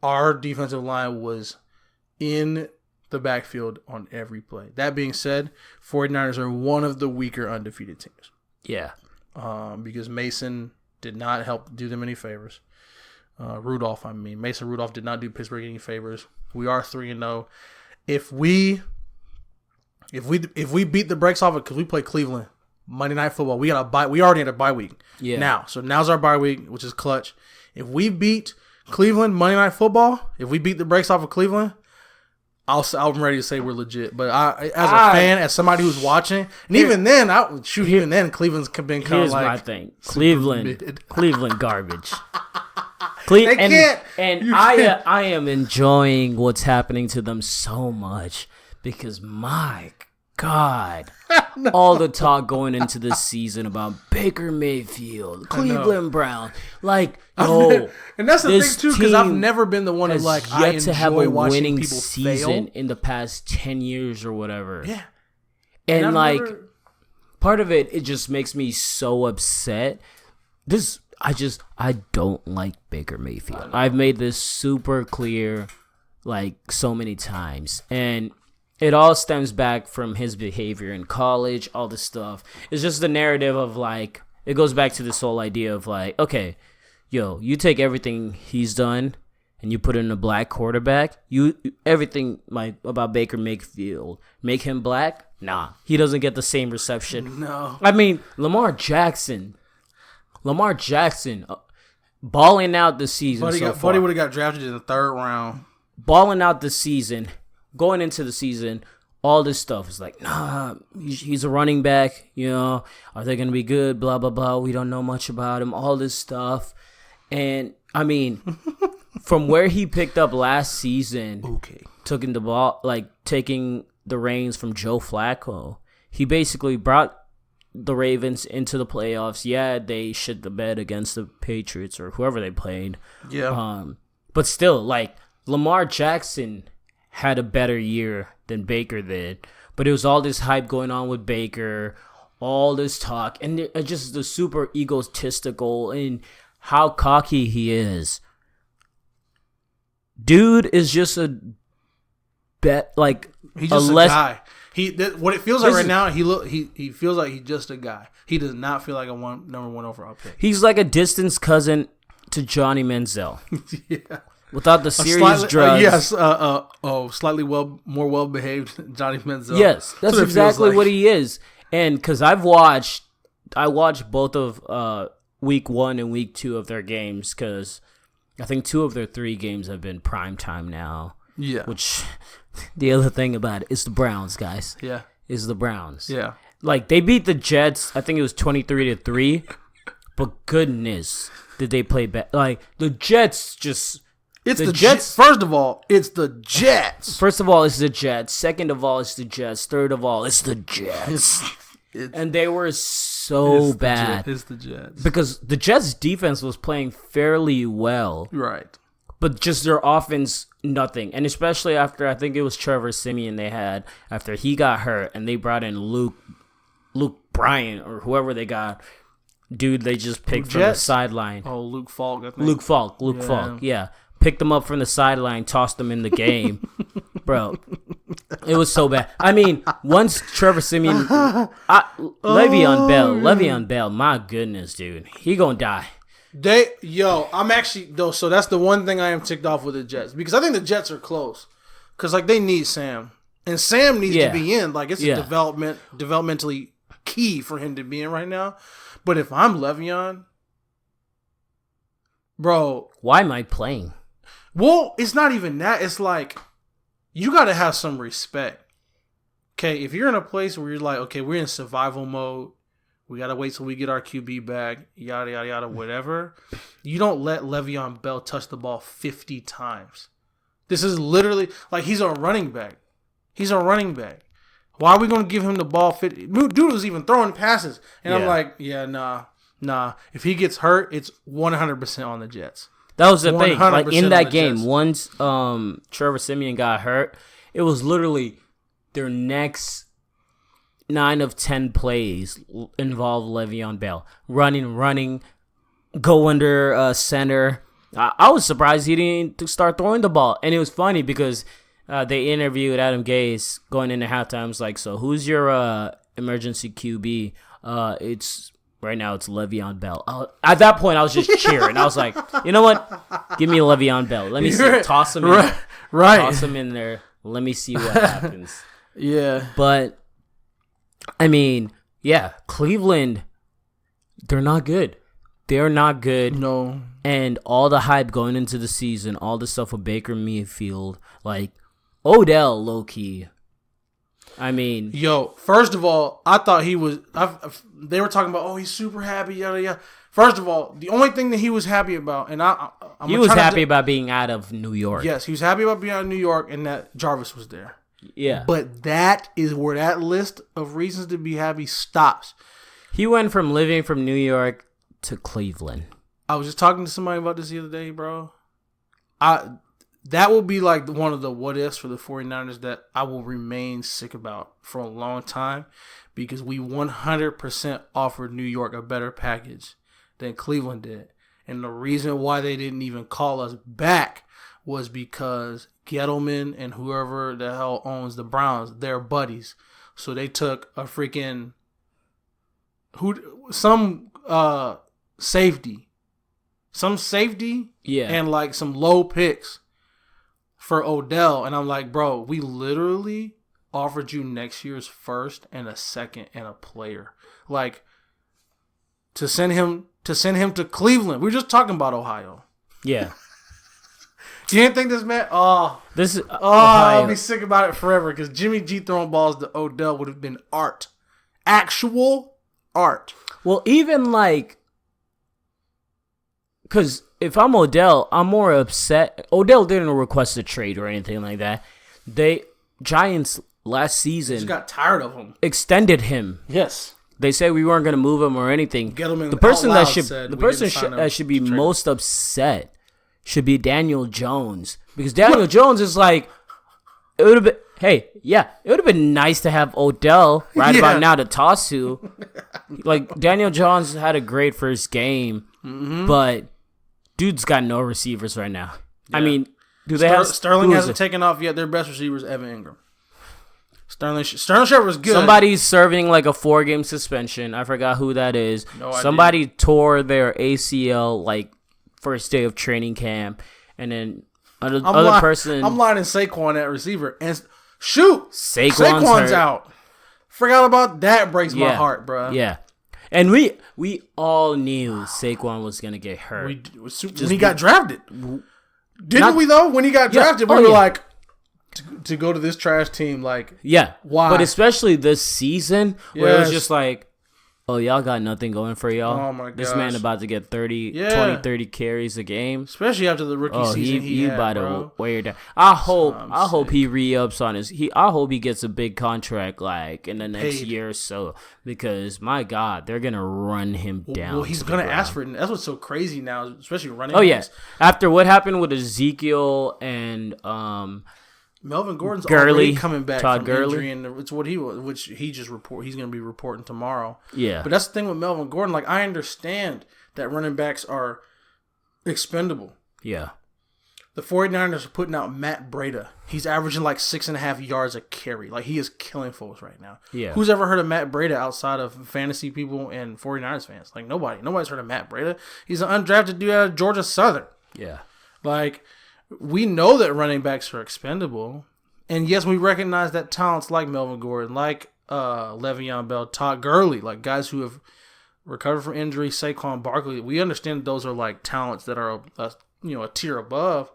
Our defensive line was in the backfield on every play. That being said, 49ers are one of the weaker undefeated teams. Yeah. Because Mason did not help do them any favors. Mason Rudolph did not do Pittsburgh any favors. We are 3-0. If we beat the brakes off it, because we play Cleveland Monday Night Football, we already had a bye week. Yeah. Now's our bye week, which is clutch. If we beat Cleveland Monday Night Football, if we beat the brakes off of Cleveland, I'm ready to say we're legit. But as a fan, as somebody who's watching, and even then, Cleveland's been kind of like. Here's my thing: Cleveland garbage. I am enjoying what's happening to them so much because my God, all the talk going into this season about Baker Mayfield, Cleveland Browns, and that's the thing too, because I've never been the one I enjoy to have a winning people season fail in the past 10 years or whatever. Yeah, and part of it just makes me so upset. I don't like Baker Mayfield. I've made this super clear, so many times, and it all stems back from his behavior in college, all this stuff. It's just the narrative of, it goes back to this whole idea of, okay, you take everything he's done and you put in a black quarterback, everything about Baker Mayfield, make him black? Nah, he doesn't get the same reception. No. I mean, Lamar Jackson, balling out this season Buddy would have got drafted in the 3rd round. Balling out this season. Going into the season, all this stuff is nah, he's a running back, are they going to be good, blah, blah, blah, we don't know much about him, all this stuff. And, I mean, from where he picked up last season, taking the reins from Joe Flacco, he basically brought the Ravens into the playoffs. Yeah, they shit the bed against the Patriots or whoever they played. Yeah. But still, Lamar Jackson had a better year than Baker did, but it was all this hype going on with Baker, all this talk, and just the super egotistical, and how cocky he is. Dude is just a he's just a guy. What it feels like right now, he feels like he's just a guy. He does not feel like a number one overall pick. He's like a distant cousin to Johnny Manziel. Yeah. Without the serious drugs. Yes, slightly more well behaved Johnny Manziel. Yes, that's exactly what he is. And because I watched both of week 1 and week 2 of their games, because I think 2 of their 3 games have been prime time now. Yeah. Which the other thing about it is the Browns, guys. Yeah. Is the Browns. Yeah. Like they beat the Jets. I think it was 23-3. But goodness, did they play bad? Like the Jets just. It's the Jets. First of all, it's the Jets. First of all, it's the Jets. Second of all, it's the Jets. Third of all, it's the Jets. And they were so bad. It's the Jets. Because the Jets' defense was playing fairly well. Right. But just their offense, nothing. And especially after, I think it was Trevor Siemian they had, after he got hurt, and they brought in Luke Bryant or whoever they got. Dude, they just picked from the sideline. Oh, Luke Falk, I think. Luke Falk, yeah. Picked them up from the sideline, tossed them in the game. Bro, it was so bad. I mean, once Trevor Siemian... Le'Veon Bell, my goodness, dude. He gonna die. I'm actually... though. So that's the one thing I am ticked off with the Jets. Because I think the Jets are close. Because, like, they need Sam. And Sam needs to be in. Like, it's developmentally key for him to be in right now. But if I'm Le'Veon... Bro... Why am I playing? Well, it's not even that. It's like, you got to have some respect. Okay, if you're in a place where you're like, okay, we're in survival mode, we got to wait till we get our QB back, yada, yada, yada, whatever, you don't let Le'Veon Bell touch the ball 50 times. This is literally, like, he's a running back. Why are we going to give him the ball 50? Dude was even throwing passes. And I'm like, yeah, nah. If he gets hurt, it's 100% on the Jets. That was the thing. Like in that game, once Trevor Siemian got hurt, it was literally their next 9 of 10 plays involved Le'Veon Bell. Running, go under center. I was surprised he didn't start throwing the ball. And it was funny because they interviewed Adam Gase going into halftime. It was like, so who's your emergency QB? Right now, it's Le'Veon Bell. At that point, I was just cheering. I was like, you know what? Give me Le'Veon Bell. Let me see. Toss him in there. Right. Toss him in there. Let me see what happens. Yeah. But, I mean, yeah, Cleveland, they're not good. They're not good. No. And all the hype going into the season, all the stuff with Baker Mayfield, like, Odell, low-key. I mean, first of all, I thought he was. They were talking about, he's super happy, yada yada. First of all, the only thing that he was happy about, and he was happy about being out of New York. Yes, he was happy about being out of New York, and that Jarvis was there. Yeah, but that is where that list of reasons to be happy stops. He went from living from New York to Cleveland. I was just talking to somebody about this the other day, bro. That will be like one of the what ifs for the 49ers that I will remain sick about for a long time, because we 100% offered New York a better package than Cleveland did. And the reason why they didn't even call us back was because Gettleman and whoever the hell owns the Browns, they're buddies. So they took a freaking some safety, and like some low picks for Odell. And I'm like, bro, we literally offered you next year's first and a second and a player. Like, to send him to Cleveland. We were just talking about Ohio. Yeah. You didn't think this man? This is I'll be sick about it forever, because Jimmy G throwing balls to Odell would have been art. Actual art. Well, even like, because if I'm Odell, I'm more upset. Odell didn't request a trade or anything like that. Giants last season just got tired of him. Extended him. Yes. They said we weren't going to move him or anything. The person that should be most upset should be Daniel Jones, because Daniel Jones is like, it would have been nice to have Odell about now to toss to. Like, Daniel Jones had a great first game. but dude's got no receivers right now. Yeah. I mean, do they have Sterling hasn't taken off yet. Their best receiver is Evan Ingram. Sterling Shepard was good. Somebody's serving like a 4-game suspension. I forgot who that is. No idea. Somebody tore their ACL like first day of training camp, and then other person. I'm lining Saquon at receiver, and shoot, Saquon's out. Forgot about that. Breaks my heart, bro. Yeah, and we all knew Saquon was gonna get hurt when he got drafted. Didn't we though? When he got drafted, we were like. To go to this trash team, like, why? But especially this season, where it was just like, oh, y'all got nothing going for y'all. Oh my god, this man about to get 30 carries a game, especially after the rookie season. He about to wear down. I hope he re-ups on his. I hope he gets a big contract like in the next year or so, because my god, they're gonna run him down. Well, he's gonna ask for it. That's what's so crazy now, especially running. Oh yeah, after what happened with Ezekiel and Melvin Gordon's already coming back from injury, and it's what which he just he's going to be reporting tomorrow. Yeah, but that's the thing with Melvin Gordon. Like, I understand that running backs are expendable. Yeah, the 49ers are putting out Matt Breida. He's averaging like 6.5 yards a carry. Like, he is killing folks right now. Yeah, who's ever heard of Matt Breida outside of fantasy people and 49ers fans? Like, nobody. Nobody's heard of Matt Breida. He's an undrafted dude out of Georgia Southern. Yeah, like. We know that running backs are expendable. And yes, we recognize that talents like Melvin Gordon, like Le'Veon Bell, Todd Gurley, like guys who have recovered from injury, Saquon Barkley, we understand that those are like talents that are a tier above.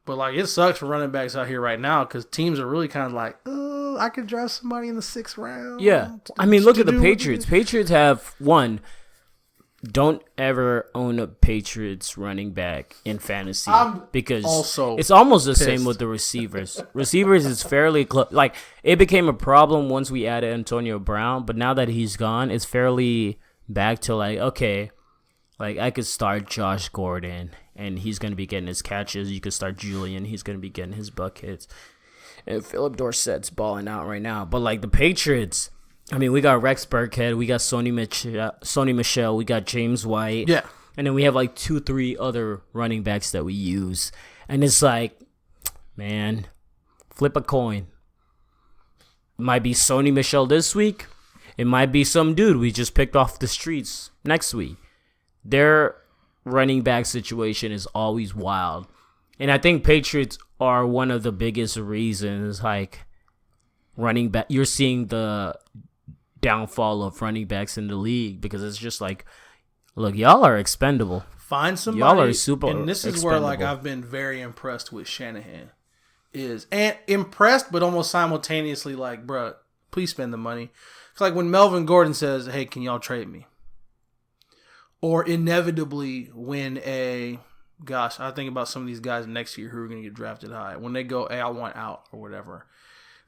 But like, it sucks for running backs out here right now because teams are really kind of like, oh, I could draft somebody in the 6th round. Yeah. I mean, look at the Patriots. Patriots have one. Don't ever own a Patriots running back in fantasy because it's almost the same with the receivers. Receivers is fairly close. Like, it became a problem once we added Antonio Brown, but now that he's gone, it's fairly back to like, okay, like I could start Josh Gordon and he's going to be getting his catches. You could start Julian. He's going to be getting his buckets. And Philip Dorsett's balling out right now. But like the Patriots, I mean, we got Rex Burkhead, we got Sony Michel, we got James White. Yeah. And then we have like 2-3 other running backs that we use. And it's like, man, flip a coin. It might be Sony Michel this week. It might be some dude we just picked off the streets next week. Their running back situation is always wild. And I think Patriots are one of the biggest reasons, like, running back. You're seeing the downfall of running backs in the league because it's just like, look, y'all are expendable. Find somebody. Y'all are super and this is expendable. where like I've been very impressed with Shanahan. And impressed, but almost simultaneously like, bruh, please spend the money. It's like when Melvin Gordon says, hey, can y'all trade me? Or inevitably when I think about some of these guys next year who are going to get drafted high. When they go, hey, I want out or whatever.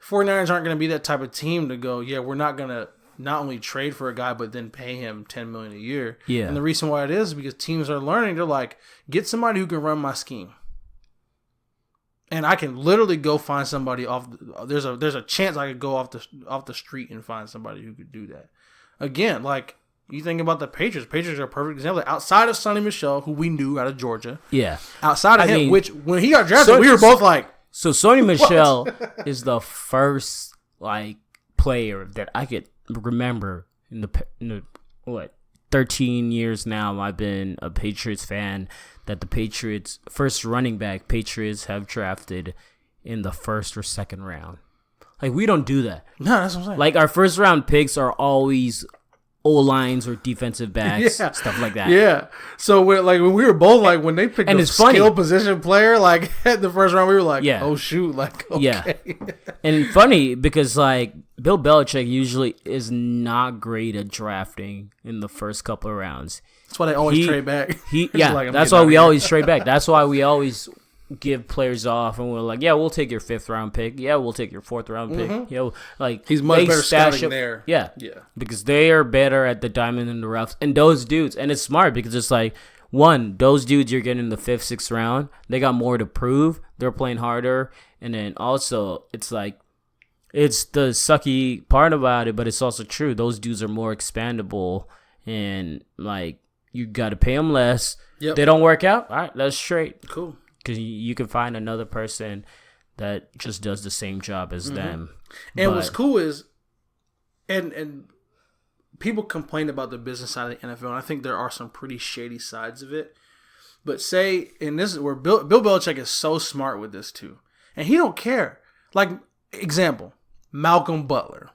49ers aren't going to be that type of team to go, yeah, we're not going to not only trade for a guy, but then pay him $10 million a year. Yeah. And the reason why it is because teams are learning. They're like, get somebody who can run my scheme. And I can literally go find somebody off. There's a chance I could go off the street and find somebody who could do that. Again, like you think about the Patriots. Patriots are a perfect example. Outside of Sonny Michel, who we knew out of Georgia. Yeah. Outside of him, which when he got drafted, we were both like. So Sony Michel is the first like player that I could remember in the 13 years now I've been a Patriots fan that the Patriots first running back Patriots have drafted in the 1st or 2nd round. Like, we don't do that. No, that's what I'm saying. Like, our 1st round picks are always O-lines or defensive backs, stuff like that. Yeah. So when we were both like, when they picked a skill position player, like at the 1st round, we were like, oh shoot, like, okay. Yeah. And funny because like Bill Belichick usually is not great at drafting in the first couple of rounds. That's why they always trade back. That's why we always trade back. That's why we always give players off and we're like, yeah, we'll take your 5th round pick. Yeah, we'll take your 4th round pick. Mm-hmm. You know, like he's much better scouting there. Yeah. Because they are better at the diamond and the roughs. And those dudes, and it's smart because it's like, one, those dudes you're getting in the 5th, 6th round, they got more to prove. They're playing harder. And then also, it's like, it's the sucky part about it, but it's also true. Those dudes are more expandable and like you got to pay them less. Yep. They don't work out. All right, that's straight. Cool. Because you can find another person that just does the same job as them. And what's cool is, and people complain about the business side of the NFL, and I think there are some pretty shady sides of it. But and this is where Bill Belichick is so smart with this too, and he don't care. Like, example, Malcolm Butler.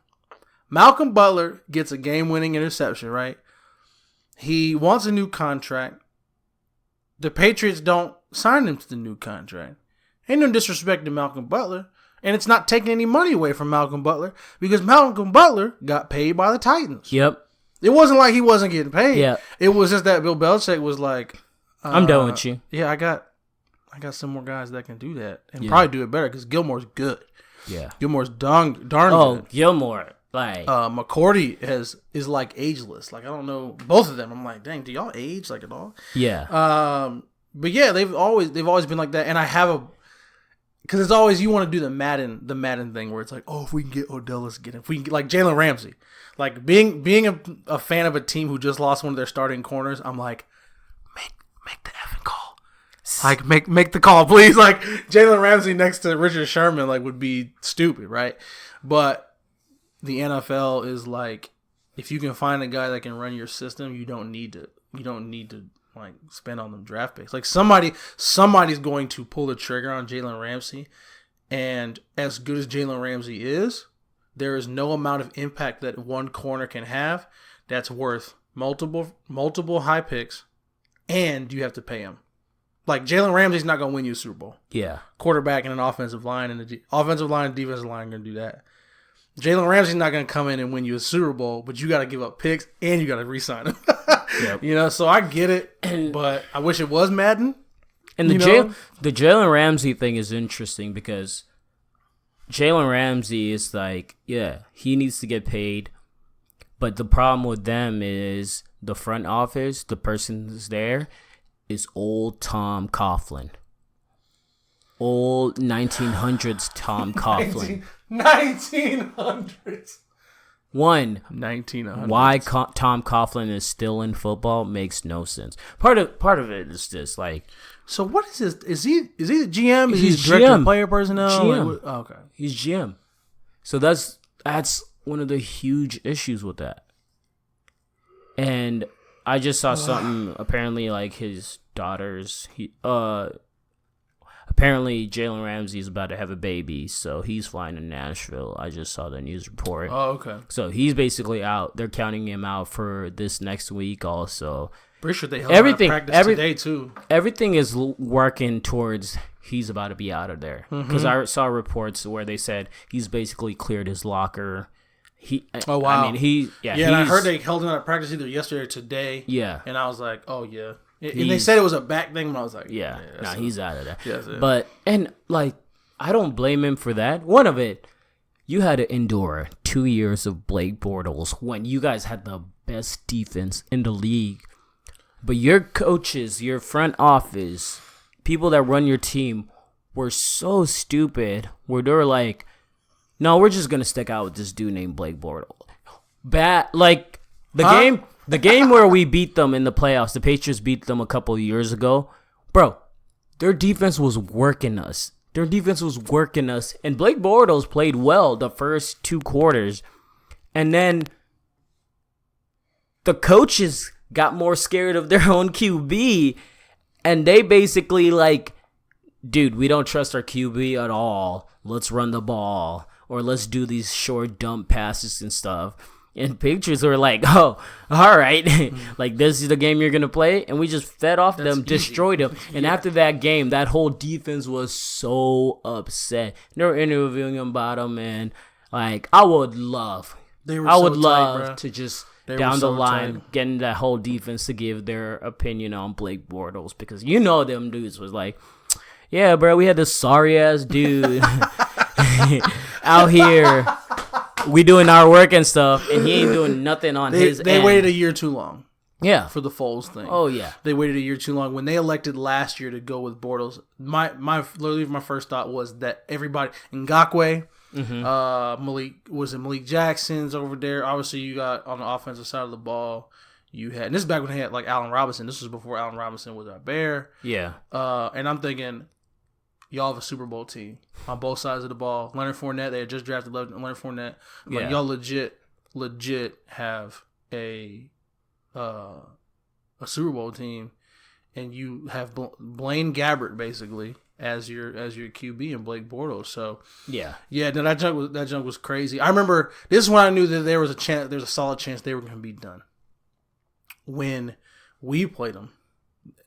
Malcolm Butler gets a game-winning interception, right? He wants a new contract. The Patriots don't sign him to the new contract. Ain't no disrespect to Malcolm Butler. And it's not taking any money away from Malcolm Butler because Malcolm Butler got paid by the Titans. Yep. It wasn't like he wasn't getting paid. Yeah. It was just that Bill Belichick was like, I'm done with you. Yeah, I got some more guys that can do that and probably do it better because Gilmore's good. Yeah. Gilmore's darn good. Oh, Gilmore. Like McCourty is like ageless. Like, I don't know, both of them. I'm like, dang, do y'all age like at all? Yeah. But yeah, they've always been like that. And I have because it's always, you want to do the Madden thing where it's like, oh, if we can get Odell, let's get him. If we can get, like, Jalen Ramsey, like being a fan of a team who just lost one of their starting corners, I'm like, make the effing call. Like, make the call, please. Like, Jalen Ramsey next to Richard Sherman, like, would be stupid, right? But the NFL is like, if you can find a guy that can run your system, you don't need to like spend on them draft picks. Like, somebody's going to pull the trigger on Jalen Ramsey, and as good as Jalen Ramsey is, there is no amount of impact that one corner can have that's worth multiple high picks, and you have to pay him. Like, Jalen Ramsey's not going to win you a Super Bowl. Yeah. Quarterback and an offensive line and the offensive line and defensive line are going to do that. Jalen Ramsey's not going to come in and win you a Super Bowl, but you got to give up picks and you got to re-sign him. Yep. You know, so I get it, but I wish it was Madden. And the Jalen Ramsey thing is interesting because Jalen Ramsey is like, yeah, he needs to get paid, but the problem with them is the front office, the person that's there, is old Tom Coughlin. Old 1900s Tom Coughlin. 1900s. 1900s. Why Tom Coughlin is still in football makes no sense. Part of it is this, like. So what is this? Is he the GM? Is he director of player personnel? GM. Like, okay, he's GM. So that's one of the huge issues with that. And I just saw something. Apparently, like his daughters. Apparently, Jalen Ramsey is about to have a baby, so he's flying to Nashville. I just saw the news report. Oh, okay. So he's basically out. They're counting him out for this next week also. Pretty sure they held him at practice today, too. Everything is working towards he's about to be out of there. Because I saw reports where they said he's basically cleared his locker. Oh, wow. I mean, and I heard they held him at practice either yesterday or today. Yeah. And I was like, oh, yeah. And they said it was a back thing, but I was like, he's out of there. Yes, yeah. But, and, like, I don't blame him for that. One of it, you had to endure 2 years of Blake Bortles when you guys had the best defense in the league. But your coaches, your front office, people that run your team were so stupid where they were like, no, we're just going to stick out with this dude named Blake Bortles. Like, the game where we beat them in the playoffs, the Patriots beat them a couple of years ago. Bro, their defense was working us. And Blake Bortles played well the first 2 quarters. And then the coaches got more scared of their own QB. And they basically like, dude, we don't trust our QB at all. Let's run the ball. Or let's do these short dump passes and stuff. And Patriots were like, oh, all right. Like, this is the game you're going to play. And we just fed off them, destroyed them. And after that game, that whole defense was so upset. They were interviewing him about him. And, like, I would love to just, down the line, getting that whole defense to give their opinion on Blake Bortles. Because you know them dudes was like, yeah, bro, we had this sorry-ass dude out here. We doing our work and stuff, and he ain't doing nothing on his end. They waited a year too long. Yeah. For the Foles thing. Oh, yeah. They waited a year too long. When they elected last year to go with Bortles, literally my first thought was that everybody, Ngakoue, Malik Jackson's over there. Obviously, you got on the offensive side of the ball, You had, and this is back when they had like Allen Robinson. This was before Allen Robinson was our Bear. Yeah. And I'm thinking, y'all have a Super Bowl team on both sides of the ball. Leonard Fournette, they had just drafted Leonard Fournette. Like y'all legit have a Super Bowl team, and you have Blaine Gabbert basically as your QB and Blake Bortles. So yeah. No, that junk was crazy. I remember this is when I knew that there was a solid chance they were going to be done. When we played them,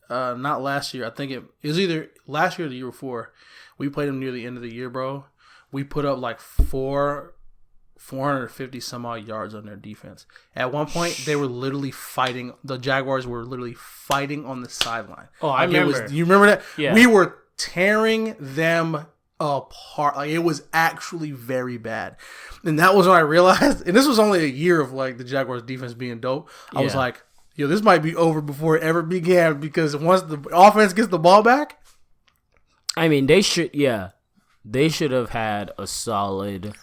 not last year. I think it was either last year or the year before. We played them near the end of the year, bro. We put up like 450 some odd yards on their defense. At one point, they were literally fighting. The Jaguars were literally fighting on the sideline. Oh, I remember. You remember that? Yeah. We were tearing them apart. Like, it was actually very bad. And that was when I realized, and this was only a year of like the Jaguars defense being dope. I was like, yo, this might be over before it ever began, because once the offense gets the ball back, I mean, they should have had a solid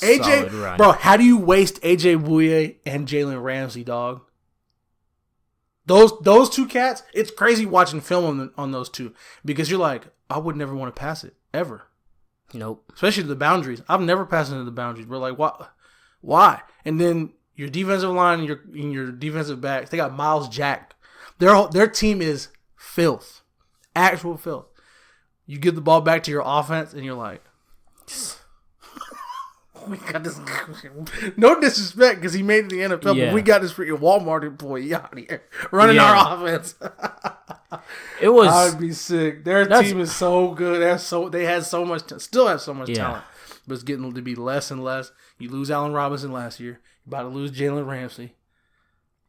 run. Bro, how do you waste AJ Bouye and Jalen Ramsey, dog? Those two cats, it's crazy watching film on those two, because you're like, I would never want to pass it ever. Nope. Especially to the boundaries. I've never passed into the boundaries. We're like, what? Why? And then your defensive line and your defensive backs, they got Miles Jack. Their team is filth, actual filth. You give the ball back to your offense, and you're like, we got this. No disrespect, because he made it to the NFL, but we got this freaking Walmart employee out here running our offense. It was. I would be sick. Their team is so good. They had so much. Still have so much talent, but it's getting to be less and less. You lose Allen Robinson last year. You're about to lose Jalen Ramsey.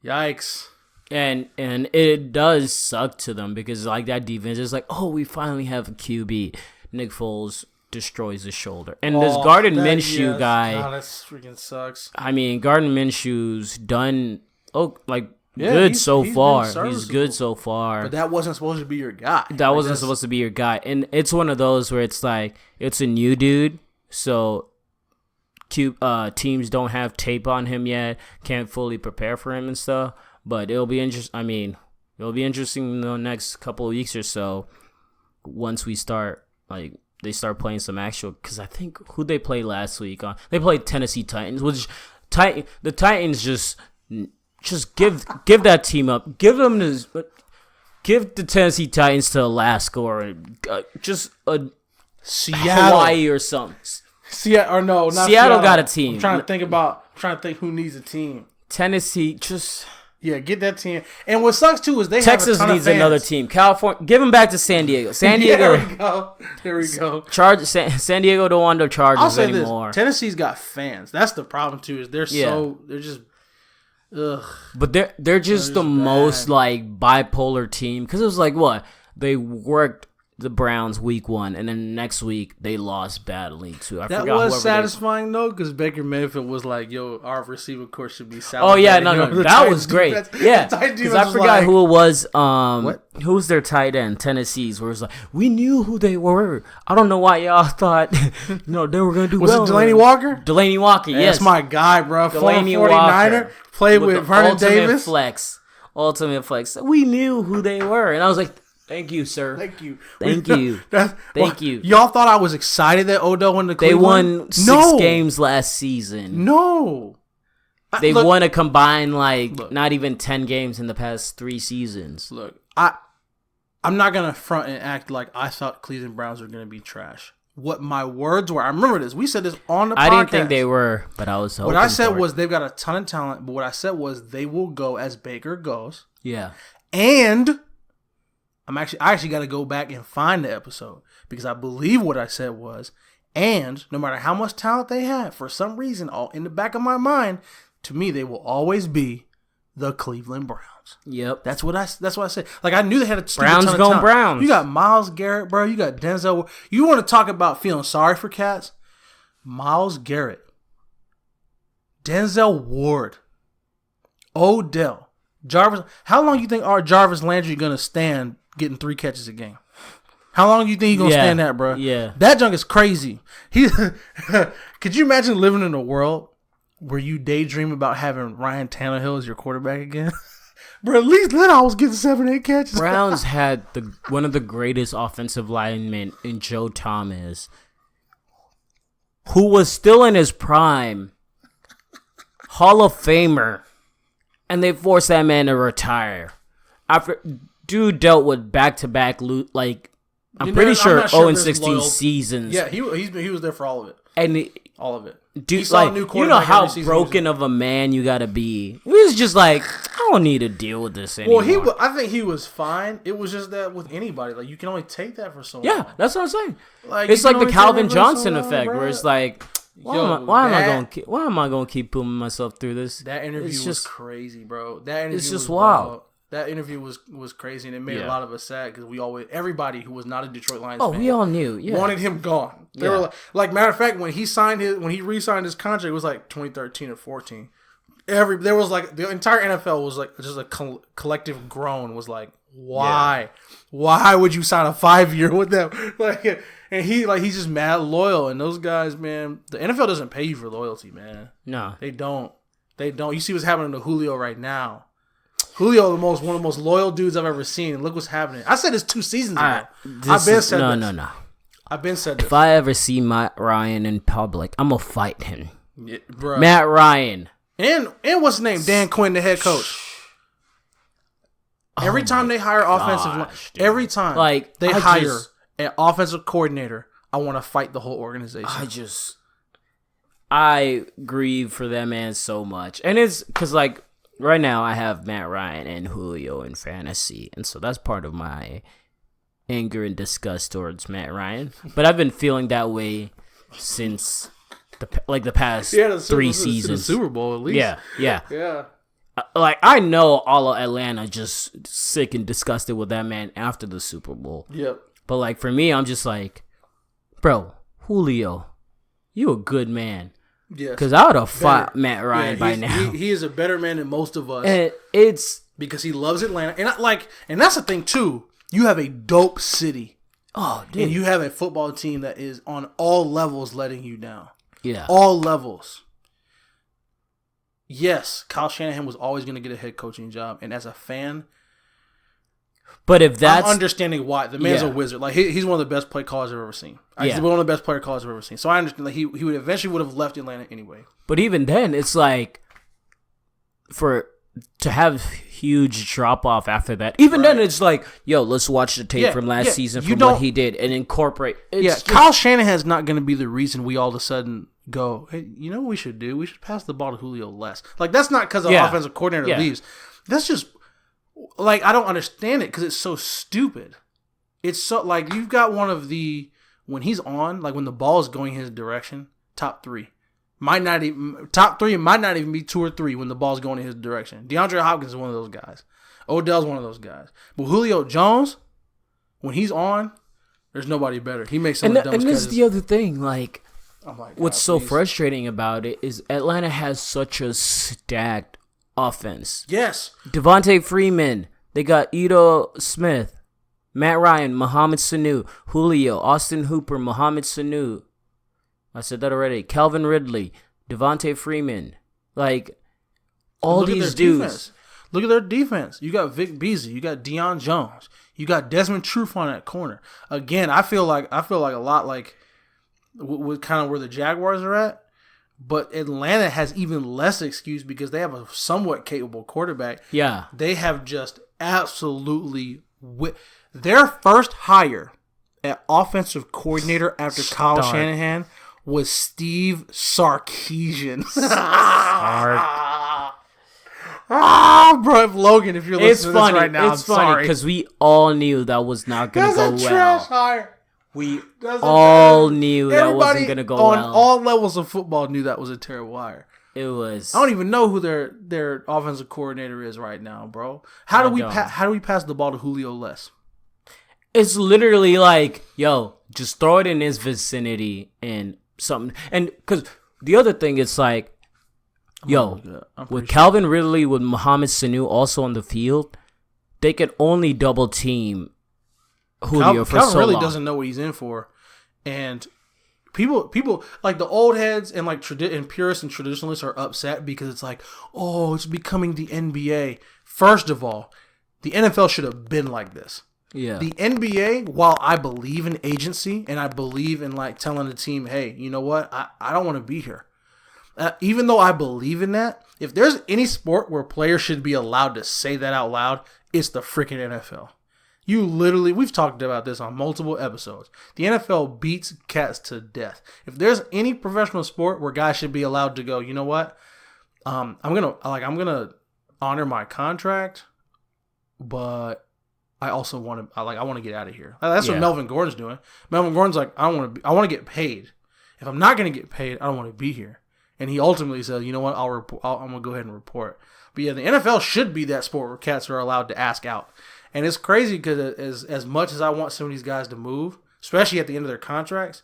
Yikes. And it does suck to them, because like that defense is like, oh, we finally have a QB. Nick Foles destroys his shoulder, and this Gardner Minshew guy. God, that freaking sucks. I mean, Gardner Minshew's done good so far. He's good so far. But that wasn't supposed to be your guy. That wasn't supposed to be your guy, and it's one of those where it's like it's a new dude, so teams don't have tape on him yet, can't fully prepare for him and stuff. But it'll be interesting. I mean, it'll be interesting in the next couple of weeks or so once we start, like, they start playing some actual. Because I think who they played last week? They played Tennessee Titans, which the Titans just give that team up. Give the Tennessee Titans to Alaska or just a Seattle. Hawaii or something. Seattle got a team. I'm trying to think who needs a team. Tennessee, just. Yeah, get that team. And what sucks too is Texas have a ton needs of fans. another team. California, give them back to San Diego. San Diego. There we go. San Diego don't want no Chargers I'll say anymore. This. Tennessee's got fans. That's the problem too. Is they're just. Ugh. But they're just the most like bipolar team, because it was like what they worked the Browns week 1, and then next week they lost badly too. That was satisfying though, because Baker Mayfield was like, "Yo, our receiver course should be salad." Oh yeah, no, that was great. Yeah, because I forgot who it was. Who was their tight end? Tennessee's, where it was like, we knew who they were. I don't know why y'all thought they were gonna do well. Was it Delaney Walker? Delaney Walker, yes, that's my guy, bro. Delaney 49er, Walker played with Vernon Davis. Ultimate flex. We knew who they were, and I was like, thank you, sir. Thank you. Thank you. Thank you. Y'all thought I was excited that Odell won the Cleveland? They won 6 games last season. No. They won a combined, not even 10 games in the past 3 seasons. Look, I'm not going to front and act like I thought Cleveland Browns were going to be trash. What my words were, I remember this. We said this on the podcast. I didn't think they were, but I was hoping. What I said was they've got a ton of talent, but what I said was they will go as Baker goes. Yeah. And I actually got to go back and find the episode, because I believe what I said was, and no matter how much talent they have, for some reason, all in the back of my mind, to me, they will always be the Cleveland Browns. Yep. That's what I said. Like, I knew they had a Browns ton of going talent. Browns. You got Myles Garrett, bro. You got Denzel. You want to talk about feeling sorry for cats? Myles Garrett, Denzel Ward, Odell, Jarvis. How long do you think our Jarvis Landry going to stand getting 3 catches a game? How long do you think he's going to stand that, bro? Yeah. That junk is crazy. Could you imagine living in a world where you daydream about having Ryan Tannehill as your quarterback again? Bro, at least Leno was getting 7-8 catches. Browns had one of the greatest offensive linemen in Joe Thomas, who was still in his prime, Hall of Famer, and they forced that man to retire. After dude dealt with back-to-back I'm pretty sure 0-16 seasons. Yeah, he was there for all of it. And all of it. Dude, you know how broken of a man you gotta be. He was just like, I don't need to deal with this anymore. Well, I think he was fine. It was just that with anybody, like you can only take that for so long. Yeah, that's what I'm saying. It's like the Calvin Johnson effect, where it's like, why am I gonna keep putting myself through this? That interview was crazy, bro. That interview it's just wild. That interview was crazy, and it made a lot of us sad because everybody who was not a Detroit Lions fan, we all knew, wanted him gone. They were like, matter of fact, when he re-signed his contract, it was like 2013 or 14. There was like the entire NFL was like just a collective groan. Was like, why would you sign a 5-year with them? Like, and he's just mad loyal. And those guys, man, the NFL doesn't pay you for loyalty, man. No, they don't. You see what's happening to Julio right now. Julio, one of the most loyal dudes I've ever seen. Look what's happening. I said this 2 seasons ago. I've been said this. No. I've been said this. If I ever see Matt Ryan in public, I'm gonna fight him. Yeah, bro. Matt Ryan. And what's his name? Dan Quinn, the head coach. Every time they hire every time they hire an offensive coordinator, I want to fight the whole organization. I grieve for that man so much. And it's because right now, I have Matt Ryan and Julio in fantasy, and so that's part of my anger and disgust towards Matt Ryan. But I've been feeling that way since the past 3 seasons. The Super Bowl, at least. Yeah. I know all of Atlanta just sick and disgusted with that man after the Super Bowl. Yep. But for me, I'm just like, bro, Julio, you a good man. Yes. Because I would have fought Matt Ryan by now. He is a better man than most of us. And it's because he loves Atlanta. And that's the thing too. You have a dope city. Oh, dude. And you have a football team that is on all levels letting you down. Yeah. All levels. Yes, Kyle Shanahan was always going to get a head coaching job. And as a fan, but if that's I'm understanding why. The man's a wizard. He's one of the best play callers I've ever seen. He's one of the best player callers I've ever seen. So I understand he would eventually have left Atlanta anyway. But even then, it's to have huge drop off after that. Even then, it's let's watch the tape from last season from what he did and incorporate. Kyle Shanahan's not going to be the reason we all of a sudden go, hey, you know what we should do? We should pass the ball to Julio less. That's not because the offensive coordinator leaves. That's just I don't understand it because it's so stupid. It's so you've got one of the when he's on when the ball is going his direction, top 3. Might not even be 2 or 3 when the ball's going in his direction. DeAndre Hopkins is one of those guys. Odell's one of those guys. But Julio Jones, when he's on, there's nobody better. He makes some of the dumbest catches. And this is the other thing. What's so frustrating about it is Atlanta has such a stacked offense. Yes. Devontae Freeman. They got Ito Smith, Matt Ryan, Mohamed Sanu, Julio, Austin Hooper, Mohamed Sanu. I said that already. Calvin Ridley, Devontae Freeman. All these dudes. Defense. Look at their defense. You got Vic Beasley. You got Deion Jones. You got Desmond Truth on that corner. Again, I feel like a lot with kind of where the Jaguars are at. But Atlanta has even less excuse because they have a somewhat capable quarterback. Yeah. They have just absolutely... Their first hire at offensive coordinator after Kyle Shanahan was Steve Sarkisian. Bro, Logan, if you're listening to this right now, it's funny because we all knew that was not going to go well. That's a trash hire. We all knew that wasn't going to go well. On all levels of football knew that was a terrible hire. It was. I don't even know who their offensive coordinator is right now, bro. How do we pass the ball to Julio less? It's literally just throw it in his vicinity and something. And because the other thing is with Calvin Ridley, with Mohamed Sanu also on the field, they can only double team Julio for Calvin so really long. Doesn't know what he's in for, and people like the old heads and like and purists and traditionalists are upset because it's like, oh, it's becoming the NBA. First of all, the NFL should have been like this. Yeah. The NBA, while I believe in agency and I believe in like telling the team, hey, you know what? I don't want to be here. Even though I believe in that, if there's any sport where players should be allowed to say that out loud, it's the freaking NFL. We've talked about this on multiple episodes. The NFL beats cats to death. If there's any professional sport where guys should be allowed to go, you know what? I'm gonna honor my contract, but I also want to get out of here. That's what Melvin Gordon's doing. Melvin Gordon's like, I want to get paid. If I'm not gonna get paid, I don't want to be here. And he ultimately says, you know what? I'm gonna go ahead and report. But yeah, the NFL should be that sport where cats are allowed to ask out. And it's crazy because as much as I want some of these guys to move, especially at the end of their contracts,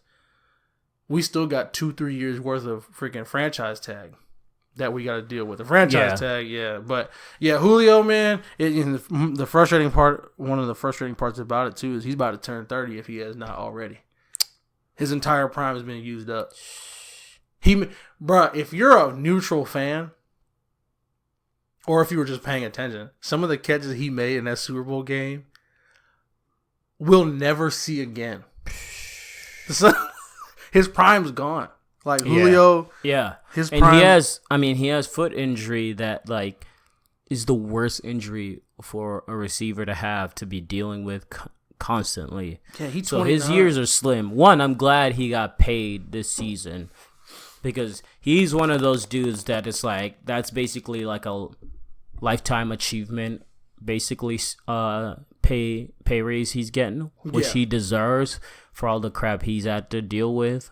we still got 2-3 years worth of freaking franchise tag that we got to deal with. The franchise tag, yeah. But yeah, Julio, man, the frustrating part, one of the frustrating parts about it too, is he's about to turn 30 if he has not already. His entire prime has been used up. Bruh, if you're a neutral fan, or if you were just paying attention, some of the catches he made in that Super Bowl game, we'll never see again. His prime's gone. Like Julio, his prime. And he has foot injury that like is the worst injury for a receiver to have to be dealing with constantly. Yeah, he's so his years are slim. One, I'm glad he got paid this season because he's one of those dudes that is like that's basically like a lifetime achievement, basically pay raise he's getting, which he deserves for all the crap he's had to deal with.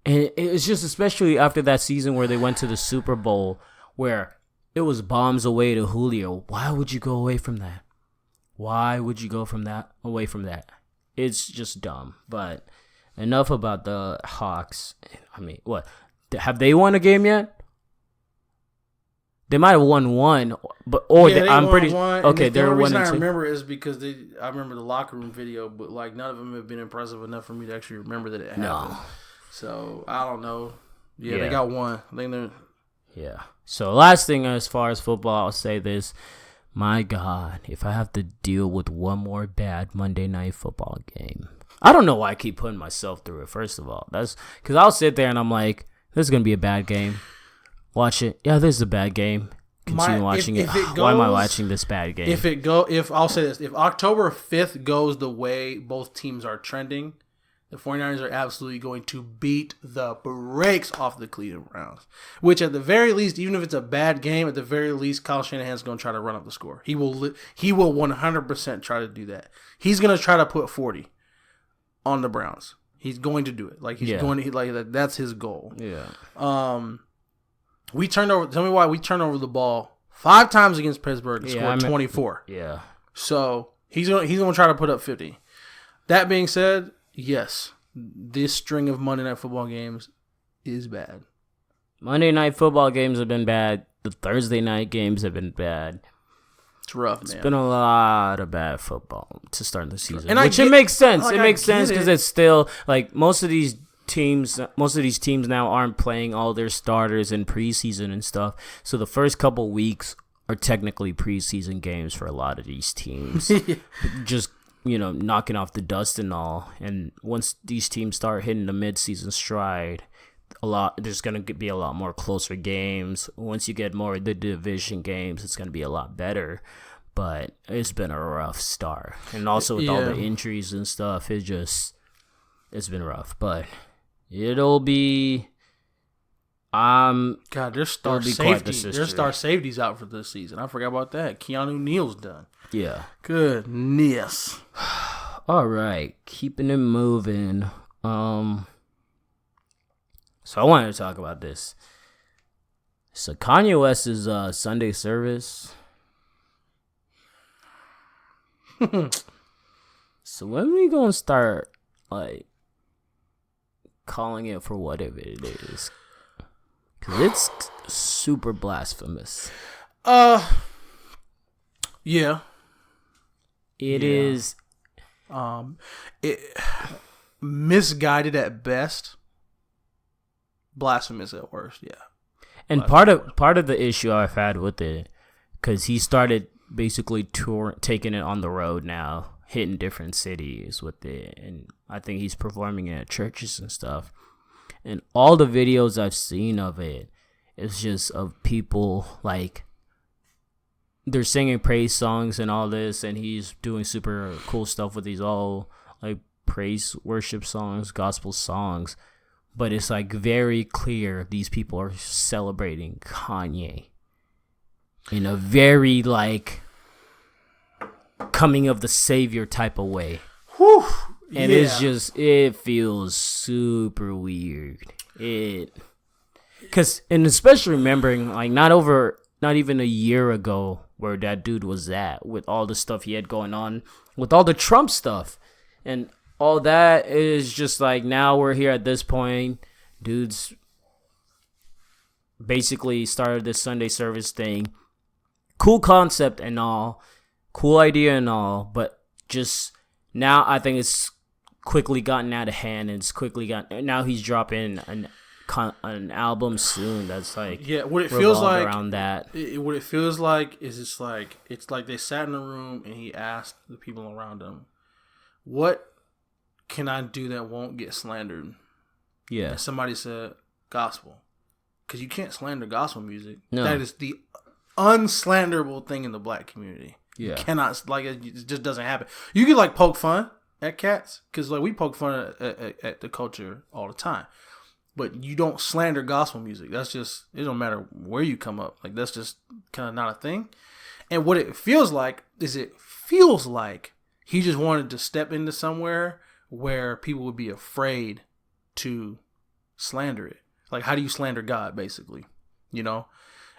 And it's just especially after that season where they went to the Super Bowl where it was bombs away to Julio. Why would you go away from that? Why would you go away from that? It's just dumb. But enough about the Hawks. I mean, what? Have they won a game yet? They might have won one, but I'm pretty okay. They're 1-2. The reason I remember is because I remember the locker room video, but like none of them have been impressive enough for me to actually remember that it happened. No. So I don't know. Yeah, they got one. I think they're. Yeah. So last thing as far as football, I'll say this: my God, if I have to deal with one more bad Monday Night Football game, I don't know why I keep putting myself through it. First of all, that's because I'll sit there and I'm like, "This is gonna be a bad game." Watch it. Yeah, this is a bad game. Continue watching it. Why am I watching this bad game? If I'll say this, if October 5th goes the way both teams are trending, the 49ers are absolutely going to beat the brakes off the Cleveland Browns. Which at the very least, even if it's a bad game, at the very least, Kyle Shanahan's going to try to run up the score. He will 100% try to do that. He's going to try to put 40 on the Browns. He's going to do it. Like going to that's his goal. Yeah. Tell me why we turned over the ball 5 times against Pittsburgh and scored 24. Yeah. So he's gonna try to put up 50. That being said, yes, this string of Monday Night Football games is bad. Monday Night Football games have been bad. The Thursday night games have been bad. It's rough, man. It's been a lot of bad football to start the season, it makes sense. It makes sense because it's still like most of these teams now aren't playing all their starters in preseason and stuff. So the first couple weeks are technically preseason games for a lot of these teams. Just, knocking off the dust and all. And once these teams start hitting the midseason stride, there's going to be a lot more closer games. Once you get more of the division games, it's going to be a lot better. But it's been a rough start. And also with all the injuries and stuff, it's been rough. But it'll be there's star safeties out for this season. I forgot about that. Keanu Neal's done. Yeah. Goodness. All right, keeping it moving. So I wanted to talk about this. So Kanye West's Sunday service. So when are we gonna start like calling it for whatever it is? Because it's super blasphemous. Yeah. It is. It misguided at best. blasphemous at worst. Yeah. And part of the issue I've had with it, because he started basically taking it on the road now, hitting different cities with it, and I think he's performing it at churches and stuff. And all the videos I've seen of it, it's just of people like they're singing praise songs and all this, and he's doing super cool stuff with these all like praise worship songs, gospel songs. But it's like very clear these people are celebrating Kanye in a very like coming of the savior type of way. Whew, and it's just, it feels super weird. And especially remembering like not even a year ago where that dude was at with all the stuff he had going on with all the Trump stuff and all that is just like now we're here at this point. Dude's basically started this Sunday service thing. Cool concept and all. Cool idea and all. But just now I think it's quickly gotten out of hand. And it's quickly gotten. Now he's dropping an album soon that's like. Yeah, what it feels like. Around that. What it feels like is it's like they sat in a room and he asked the people around him, what can I do that won't get slandered? Yeah. And somebody said gospel. Because you can't slander gospel music. No. That is the unslanderable thing in the black community. Yeah. You cannot, like, it just doesn't happen. You can, like, poke fun at cats. Because, like, we poke fun at the culture all the time. But you don't slander gospel music. That's just, it don't matter where you come up. Like, that's just kind of not a thing. And what it feels like is he just wanted to step into somewhere where people would be afraid to slander it. Like, how do you slander God, basically? You know?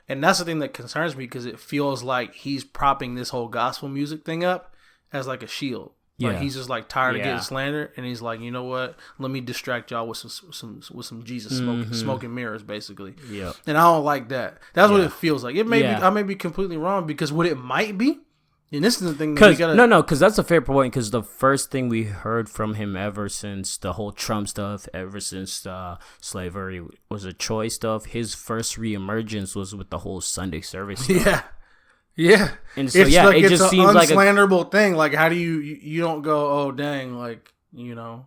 And that's the thing that concerns me because it feels like he's propping this whole gospel music thing up as like a shield. Yeah. Like, he's just like tired of getting slandered, and he's like, you know what? Let me distract y'all with some Jesus smoking mirrors, basically. Yeah. And I don't like that. That's what it feels like. It may be, I may be completely wrong because what it might be. And this is the thing that we gotta... because that's a fair point. Because the first thing we heard from him ever since the whole Trump stuff, ever since the slavery was a choice stuff, his first reemergence was with the whole Sunday service stuff. Yeah. And so, it just seems like an unslanderable thing. Like, how do you don't go, oh, dang, like, you know...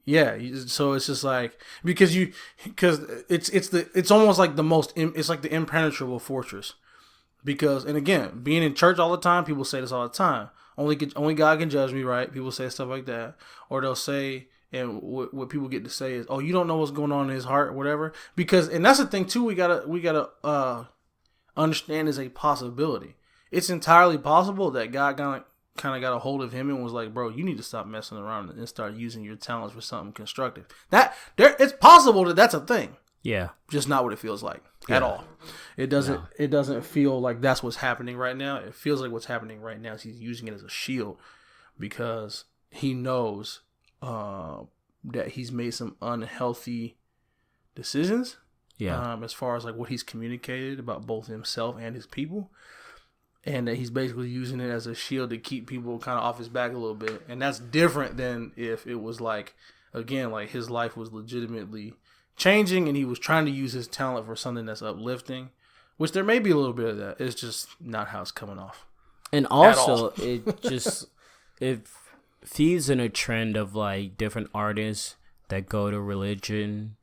Yeah, so it's just like because it's almost like it's like the impenetrable fortress. Because, and again, being in church all the time, people say this all the time. Only God can judge me, right? People say stuff like that. Or they'll say, and what people get to say is, oh, you don't know what's going on in his heart or whatever. Because, and that's the thing, too, we gotta understand is a possibility. It's entirely possible that God kind of got a hold of him and was like, bro, you need to stop messing around and start using your talents for something constructive. It's possible that that's a thing. Yeah. Just not what it feels like at all. It doesn't feel like that's what's happening right now. It feels like what's happening right now is he's using it as a shield because he knows that he's made some unhealthy decisions. Yeah. As far as like what he's communicated about both himself and his people. And that he's basically using it as a shield to keep people kind of off his back a little bit. And that's different than if it was like, again, like his life was legitimately changing and he was trying to use his talent for something that's uplifting, which there may be a little bit of that. It's just not how it's coming off. And also, it feeds in a trend of like different artists that go to religion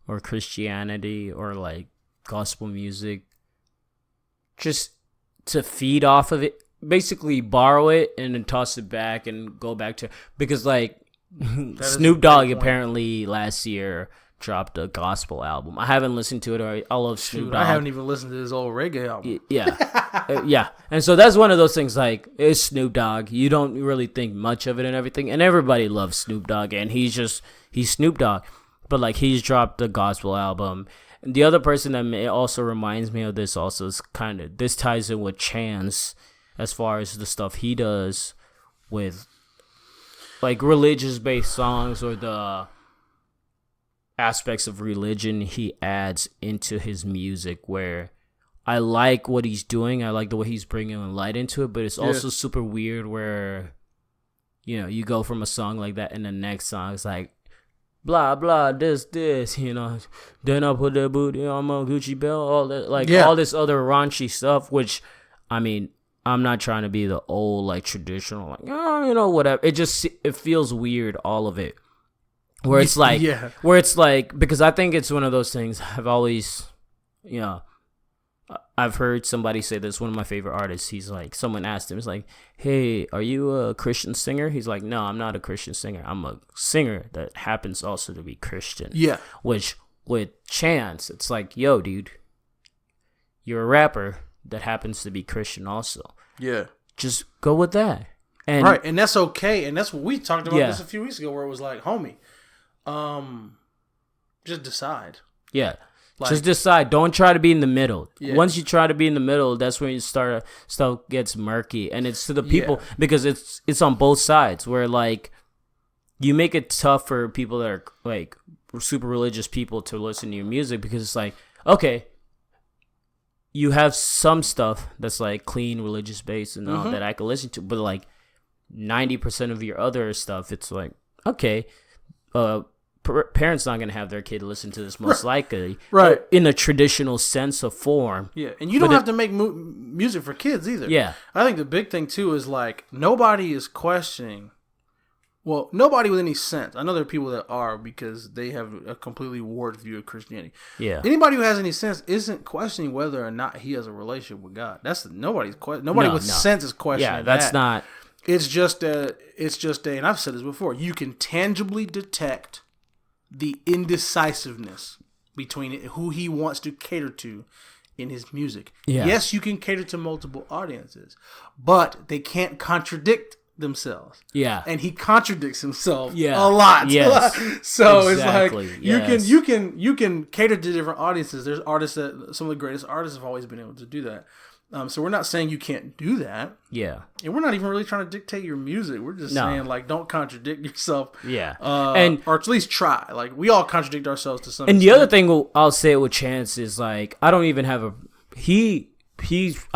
or Christianity or like gospel music just to feed off of it, basically borrow it and then toss it back and go back to, because like Snoop Dogg apparently last year dropped a gospel album. I haven't listened to it. I love Snoop Dogg. I haven't even listened to his old reggae album. Yeah. Yeah. And so that's one of those things, like, it's Snoop Dogg. You don't really think much of it and everything. And everybody loves Snoop Dogg. And he's Snoop Dogg. But, like, he's dropped a gospel album. And the other person that also reminds me of this also is this ties in with Chance as far as the stuff he does with, like, religious-based songs or the aspects of religion he adds into his music, where I like what he's doing. I like the way he's bringing light into it, but it's also super weird where, you know, you go from a song like that and the next song is like, blah blah this, then I put the booty on my Gucci belt, all that, like all this other raunchy stuff, which I mean, I'm not trying to be the old like traditional like whatever. It feels weird, all of it. Where it's like because I think it's one of those things I've always I've heard somebody say this, one of my favorite artists, he's like, someone asked him, it's like, hey, are you a Christian singer? He's like, no, I'm not a Christian singer. I'm a singer that happens also to be Christian. Yeah. Which, with Chance, it's like, yo, dude, you're a rapper that happens to be Christian also. Yeah. Just go with that. And right, and that's okay. And that's what we talked about this a few weeks ago, where it was like, homie, just decide. Yeah. Like, just decide. Don't try to be in the middle. Yeah. Once you try to be in the middle, that's when stuff gets murky. And it's to the people because it's on both sides where like you make it tough for people that are like super religious people to listen to your music because it's like, okay, you have some stuff that's like clean religious based and all that I can listen to, but like 90% of your other stuff, it's like, okay, parents not gonna have their kid listen to this most likely, right? In a traditional sense of form, and you don't have to make music for kids either. I think the big thing too is like nobody is questioning. Well, nobody with any sense. I know there are people that are because they have a completely warped view of Christianity. Anybody who has any sense isn't questioning whether or not he has a relationship with God. That's nobody with sense is questioning. That's not. It's just a, and I've said this before. You can tangibly detect the indecisiveness between who he wants to cater to in his music. Yes, you can cater to multiple audiences, but they can't contradict themselves. And he contradicts himself a lot. So exactly. It's like you can cater to different audiences. There's artists that some of the greatest artists have always been able to do that. So we're not saying you can't do that. And we're not even really trying to dictate your music. We're just saying like don't contradict yourself. And or at least try. Like we all contradict ourselves to some extent. The other thing I'll say with Chance is like I don't even have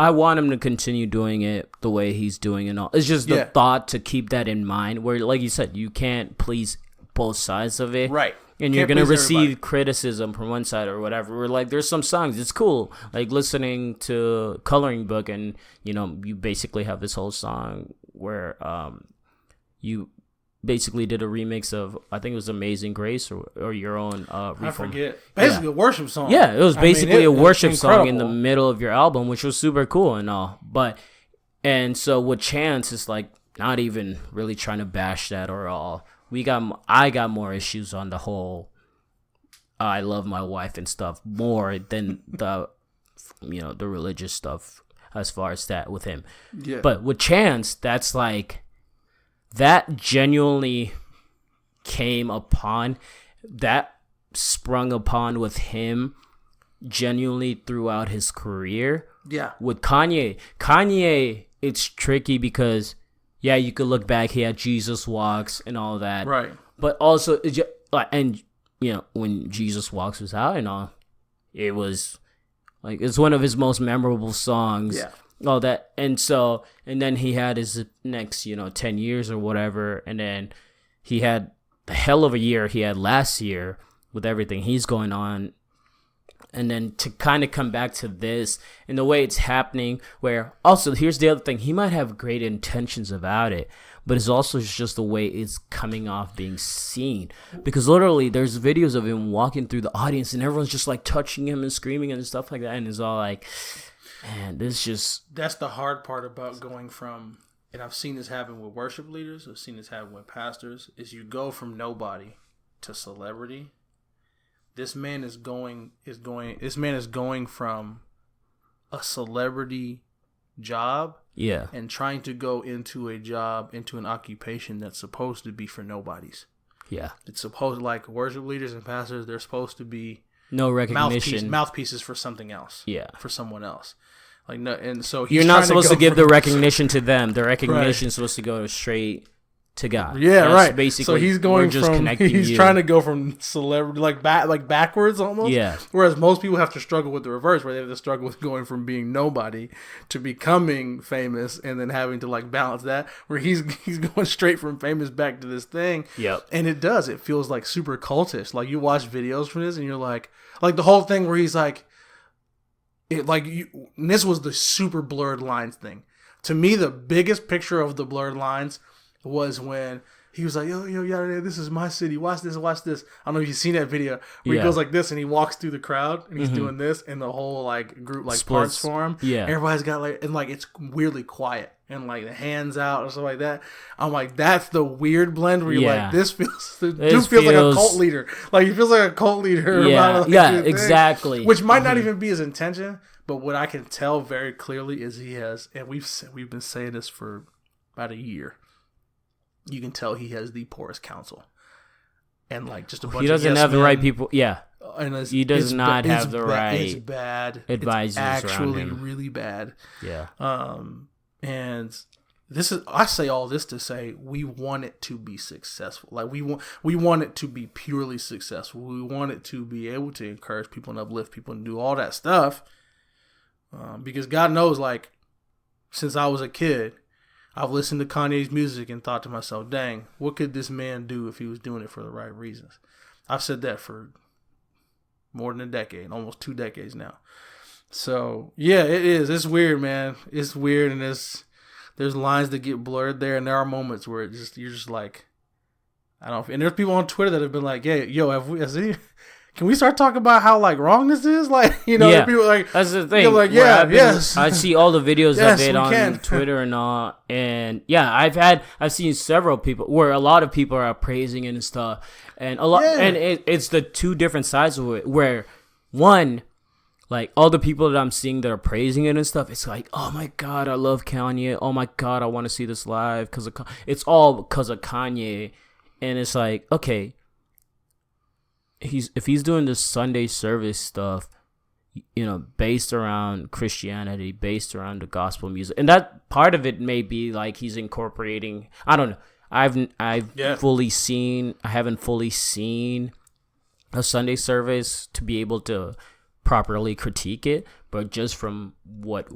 I want him to continue doing it the way he's doing and all. It's just the thought to keep that in mind where like you said, you can't please both sides of it. Right. And you're going to receive criticism from one side or whatever. We're like, there's some songs, it's cool. Like listening to Coloring Book and, you basically have this whole song where you basically did a remix of, I think it was Amazing Grace or your own reform. I forget. Basically a worship song. Yeah, it was basically a worship song in the middle of your album, which was super cool and all. And so with Chance, it's like not even really trying to bash that or all. I got more issues on the whole I love my wife and stuff more than the the religious stuff as far as that with him. But with Chance, that's like that genuinely sprung upon with him genuinely throughout his career. With Kanye, it's tricky because you could look back. He had Jesus Walks and all that, right? But also, when Jesus Walks was out and all, it was like it's one of his most memorable songs. All that, and then he had his next, 10 years or whatever, and then he had the hell of a year he had last year with everything he's going on. And then to kind of come back to this and the way it's happening, where also here's the other thing, he might have great intentions about it, but it's also just the way it's coming off being seen. Because literally there's videos of him walking through the audience and everyone's just like touching him and screaming and stuff like that. And it's all like, man, that's the hard part about going from, and I've seen this happen with worship leaders, I've seen this happen with pastors, is you go from nobody to celebrity. This man is going from a celebrity job and trying to go into an occupation that's supposed to be for nobodies. It's supposed, like worship leaders and pastors, they're supposed to be no recognition, mouthpieces for something else. For someone else. Like no, and so you're not supposed to give the recognition to them. The recognition is supposed to go straight to God. Yeah, That's right. Basically, so he's going just from connecting he's you. trying to go from celebrity like backwards almost. Yeah. Whereas most people have to struggle with the reverse, where they have to struggle with going from being nobody to becoming famous, and then having to like balance that. Where he's going straight from famous back to this thing. Yep. And it does. It feels like super cultish. Like you watch videos from this, and you're like the whole thing where he's like, and this was the super blurred lines thing. To me, the biggest picture of the blurred lines was when he was like, yo, this is my city. Watch this. I don't know if you've seen that video where he goes like this and he walks through the crowd and he's doing this and the whole like group like parts for him. Yeah. Everybody's got like, and like it's weirdly quiet and like the hands out or stuff like that. I'm like, that's the weird blend where you're like, this feels like a cult leader. Like he feels like a cult leader. Yeah, exactly. Which might not even be his intention, but what I can tell very clearly is he has, and we've been saying this for about a year. You can tell he has the poorest counsel, and like just a bunch. He doesn't have the right people. Yeah, and he does not have the right. It's bad. Advisors it's actually around him. Really bad. Yeah. And this is, I say all this to say we want it to be successful. Like we want it to be purely successful. We want it to be able to encourage people and uplift people and do all that stuff. Because God knows, like, since I was a kid, I've listened to Kanye's music and thought to myself, dang, what could this man do if he was doing it for the right reasons? I've said that for more than a decade, almost 2 decades now. So, yeah, it is. It's weird, man. It's weird, and there's lines that get blurred there, and there are moments where you're just like, I don't know. And there's people on Twitter that have been like, yeah, yo, can we start talking about how like wrong this is? Like, people like, that's the thing. Like, yes. I see all the videos of it on Twitter and all, and yeah, I've seen several people where a lot of people are praising it and stuff, and a lot, and it's the two different sides of it. Where one, like all the people that I'm seeing that are praising it and stuff, it's like, oh my God, I love Kanye. Oh my God, I want to see this live it's all because of Kanye, and it's like, okay. If he's doing this Sunday service stuff, based around Christianity, based around the gospel music, and that part of it may be like he's incorporating. I don't know. I haven't fully seen a Sunday service to be able to properly critique it, but just from what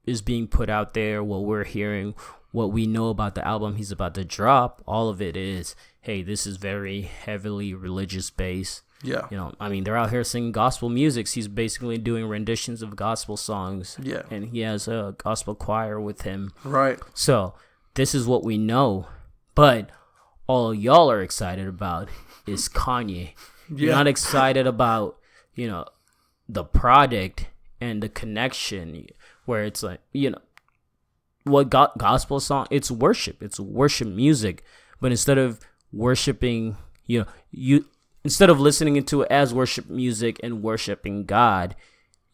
is being put out there, what we're hearing, what we know about the album he's about to drop, all of it is, hey, this is very heavily religious based. Yeah. They're out here singing gospel music. He's basically doing renditions of gospel songs. Yeah. And he has a gospel choir with him. Right. So this is what we know. But all y'all are excited about is Kanye. You're not excited about, the product and the connection where it's like, what gospel song? It's worship. It's worship music. But instead of worshiping, instead of listening to it as worship music and worshiping God,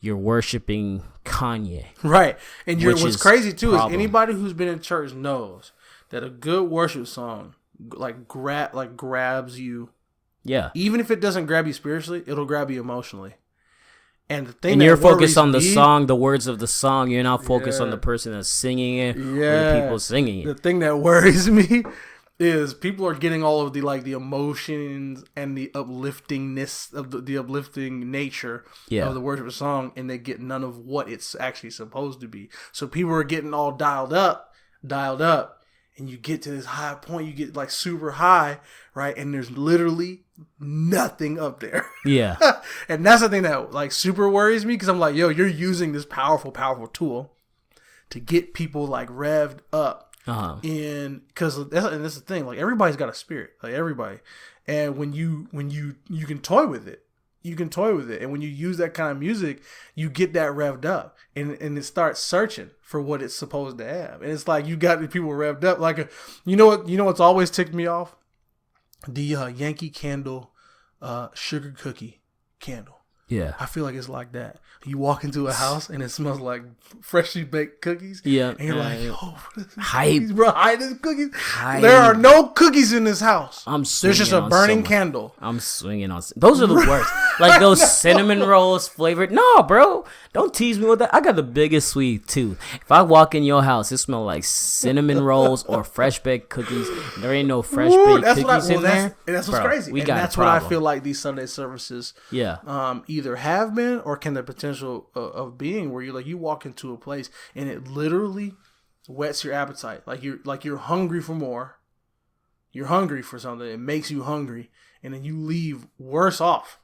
you're worshiping Kanye. Right. And what's crazy too is anybody who's been in church knows that a good worship song grabs you. Yeah. Even if it doesn't grab you spiritually, it'll grab you emotionally. And the thing, you're focused on the song, the words of the song. You're not focused on the person that's singing it or the people singing it. The thing that worries me is people are getting all of the emotions and the upliftingness of the uplifting nature of the worship song, and they get none of what it's actually supposed to be. So people are getting all dialed up, and you get to this high point, you get like super high, right? And there's literally nothing up there. Yeah. And that's the thing that like super worries me, because I'm like, yo, you're using this powerful tool to get people like revved up. And because that's the thing, like everybody's got a spirit, like everybody, and when you can toy with it, and when you use that kind of music, you get that revved up, and it starts searching for what it's supposed to have, and it's like you got the people revved up, like what's always ticked me off, the Yankee Candle sugar cookie candle. Yeah. I feel like it's like that. You walk into a house and it smells like freshly baked cookies. Yeah. And you're like, yo, what is this hype. Cookies, bro? Hide this cookies. Hype. There are no cookies in this house. There's just a burning candle. I'm swinging on. Those are the worst. Like those cinnamon rolls flavored. No, bro. Don't tease me with that. I got the biggest sweet tooth. If I walk in your house, it smells like cinnamon rolls or fresh baked cookies. There ain't no fresh baked cookies in there. And that's what's crazy. And that's what I feel like these Sunday services either have been or can the potential of being, where you walk into a place and it literally whets your appetite. Like you're hungry for more. You're hungry for something. It makes you hungry. And then you leave worse off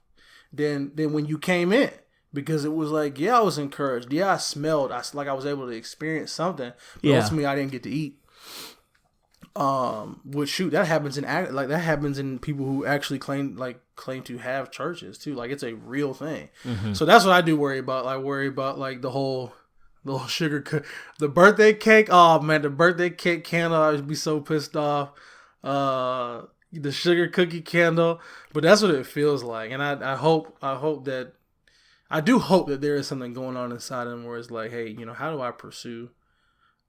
than when you came in. Because it was like, yeah, I was encouraged. Yeah, I smelled. I was able to experience something. But ultimately, I didn't get to eat. Which shoot, that happens in people who actually claim to have churches too. Like it's a real thing. Mm-hmm. So that's what I do worry about. Like like the whole sugar, the birthday cake. Oh man, the birthday cake candle. I would be so pissed off. The sugar cookie candle. But that's what it feels like, and I hope that. I do hope that there is something going on inside him where it's like, hey, how do I pursue?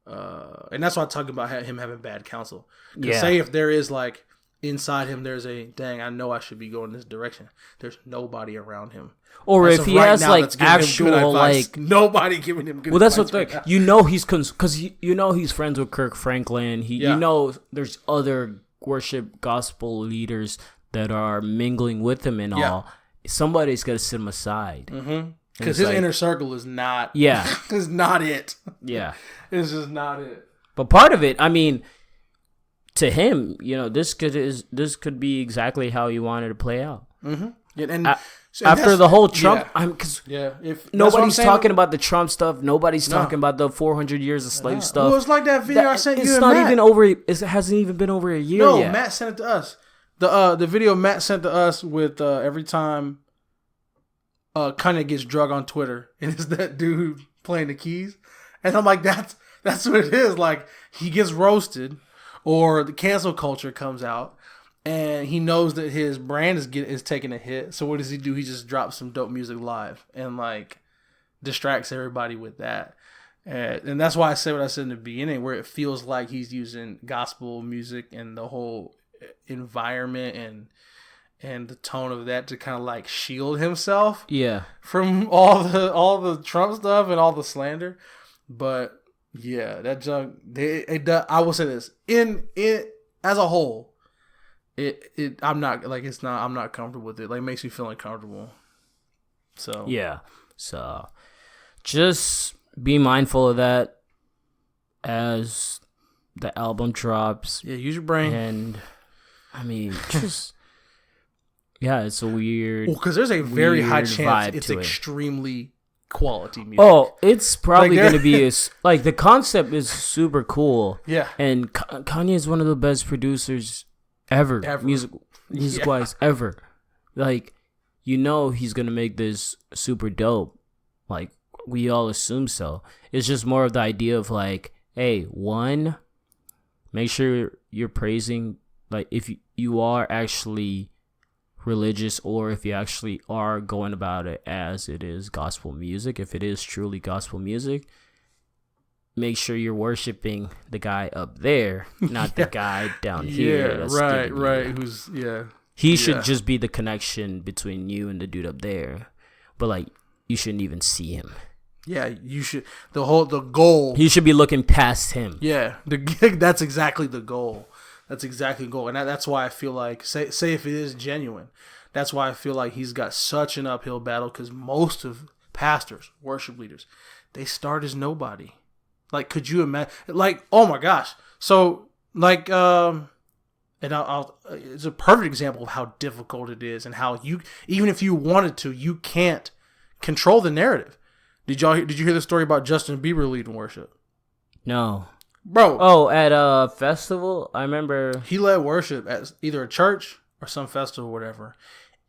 And that's why I talk about him having bad counsel. Because say if there is like inside him, there's I know I should be going this direction. There's nobody around him. Or if he has like actual like nobody giving him good advice. Well, that's what because he's friends with Kirk Franklin. There's other worship gospel leaders that are mingling with him and all. Somebody's got to sit him aside. Because his inner circle is not... Yeah. is not it. Yeah. It's just not it. But part of it, I mean, to him, this could be exactly how he wanted to play out. Mm-hmm. Yeah, and after the whole Trump... Because if nobody's talking about the Trump stuff. Nobody's talking about the 400 years of slave stuff. Well, it's like that video I sent you. It's not even over... It hasn't even been over a year yet. No, Matt sent it to us. The video Matt sent to us with every time Kanye gets drug on Twitter, and it's that dude playing the keys, and I'm like, that's what it is. Like he gets roasted, or the cancel culture comes out, and he knows that his brand is taking a hit. So what does he do? He just drops some dope music live and like distracts everybody with that. And that's why I said what I said in the beginning, where it feels like he's using gospel music and the whole environment and the tone of that to kind of like shield himself from all the Trump stuff and all the slander. But yeah, that junk, I will say this, in it as a whole, I'm not comfortable with it. Like it makes me feel uncomfortable. So just be mindful of that as the album drops. Yeah, use your brain. And I mean, just it's a weird. Well, because there's a very high chance it's extremely quality music. Oh, it's probably going to be like the concept is super cool. Yeah, and Kanye is one of the best producers ever. music wise ever. Like he's going to make this super dope. Like we all assume so. It's just more of the idea of like, hey, make sure you're praising. Like if you are actually religious, or if you actually are going about it as it is gospel music, if it is truly gospel music, make sure you're worshiping the guy up there, not the guy down here. Right. He should just be the connection between you and the dude up there, but like you shouldn't even see him. Yeah, you should. The goal. You should be looking past him. Yeah, that's exactly the goal. That's exactly the goal. And that's why I feel like, say if it is genuine, that's why I feel like he's got such an uphill battle, because most of pastors, worship leaders, they start as nobody. Like, could you imagine? Like, oh my gosh. So, like, and it's a perfect example of how difficult it is and how even if you wanted to, you can't control the narrative. Did you hear the story about Justin Bieber leading worship? No. Bro. Oh, at a festival? I remember. He led worship at either a church or some festival or whatever.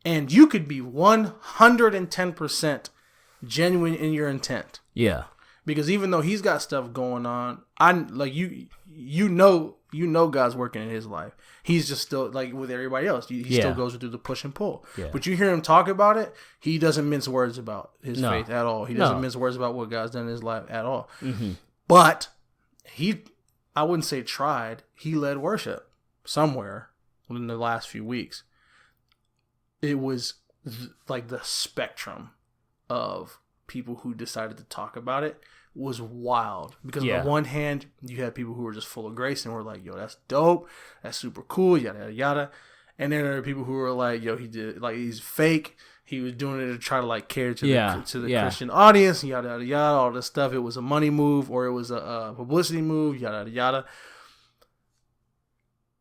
And you could be 110% genuine in your intent. Yeah. Because even though he's got stuff going on, I like you know You know God's working in his life. He's just still, like with everybody else, he still goes through the push and pull. Yeah. But you hear him talk about it, he doesn't mince words about his faith at all. He doesn't mince words about what God's done in his life at all. Mm-hmm. But I wouldn't say tried, he led worship somewhere in the last few weeks. It was like the spectrum of people who decided to talk about it was wild, because on the one hand you had people who were just full of grace and were like, yo, that's dope, that's super cool, yada yada yada, and then there are people who were like, yo, he did, like, he's fake, he was doing it to try to like cater to the Christian audience, yada yada yada, all this stuff. It was a money move, or it was a publicity move, yada yada yada.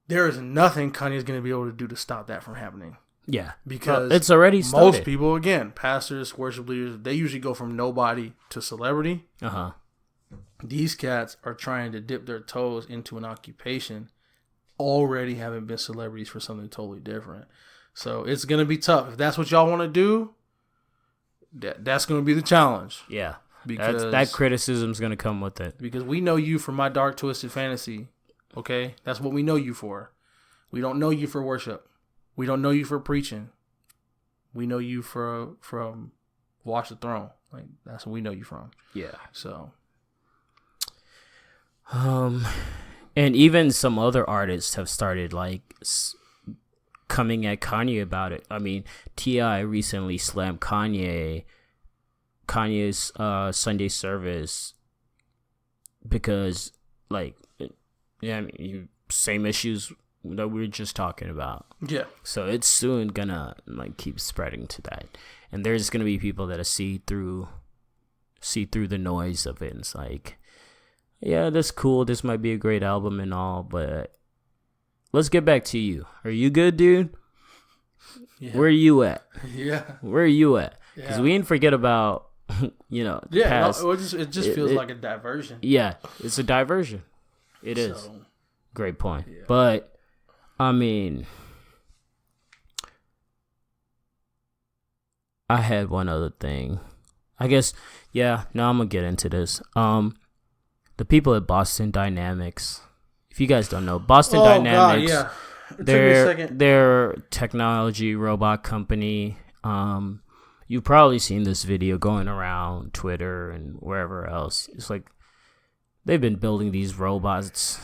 There is nothing Kanye's going to be able to do to stop that from happening. Yeah, because it's already started. Most people, again, pastors, worship leaders, they usually go from nobody to celebrity. These cats are trying to dip their toes into an occupation, already having been celebrities for something totally different. So it's gonna be tough. If that's what y'all want to do, that's gonna be the challenge. Yeah, because that criticism's gonna come with it. Because we know you for My Dark Twisted Fantasy. Okay, that's what we know you for. We don't know you for worship. We don't know you for preaching. We know you from Watch the Throne. Like, that's what we know you from. Yeah. So. And even some other artists have started like coming at Kanye about it. I mean, T.I. recently slammed Kanye's Sunday service because, like, yeah, I mean, same issues that we were just talking about. Yeah. So it's soon gonna like keep spreading to that, and there's gonna be people that see through the noise of it. And it's like, yeah, that's cool. This might be a great album and all, but let's get back to you. Are you good, dude? Yeah. Where are you at? Yeah. Where are you at? Because we didn't forget about past. No, it just feels like a diversion. Yeah, it's a diversion. It is. Great point. Yeah. But I mean, I had one other thing. I guess, I'm gonna get into this. The people at Boston Dynamics. If you guys don't know, Boston Dynamics, God, yeah. They're technology robot company. You've probably seen this video going around Twitter and wherever else. It's like they've been building these robots.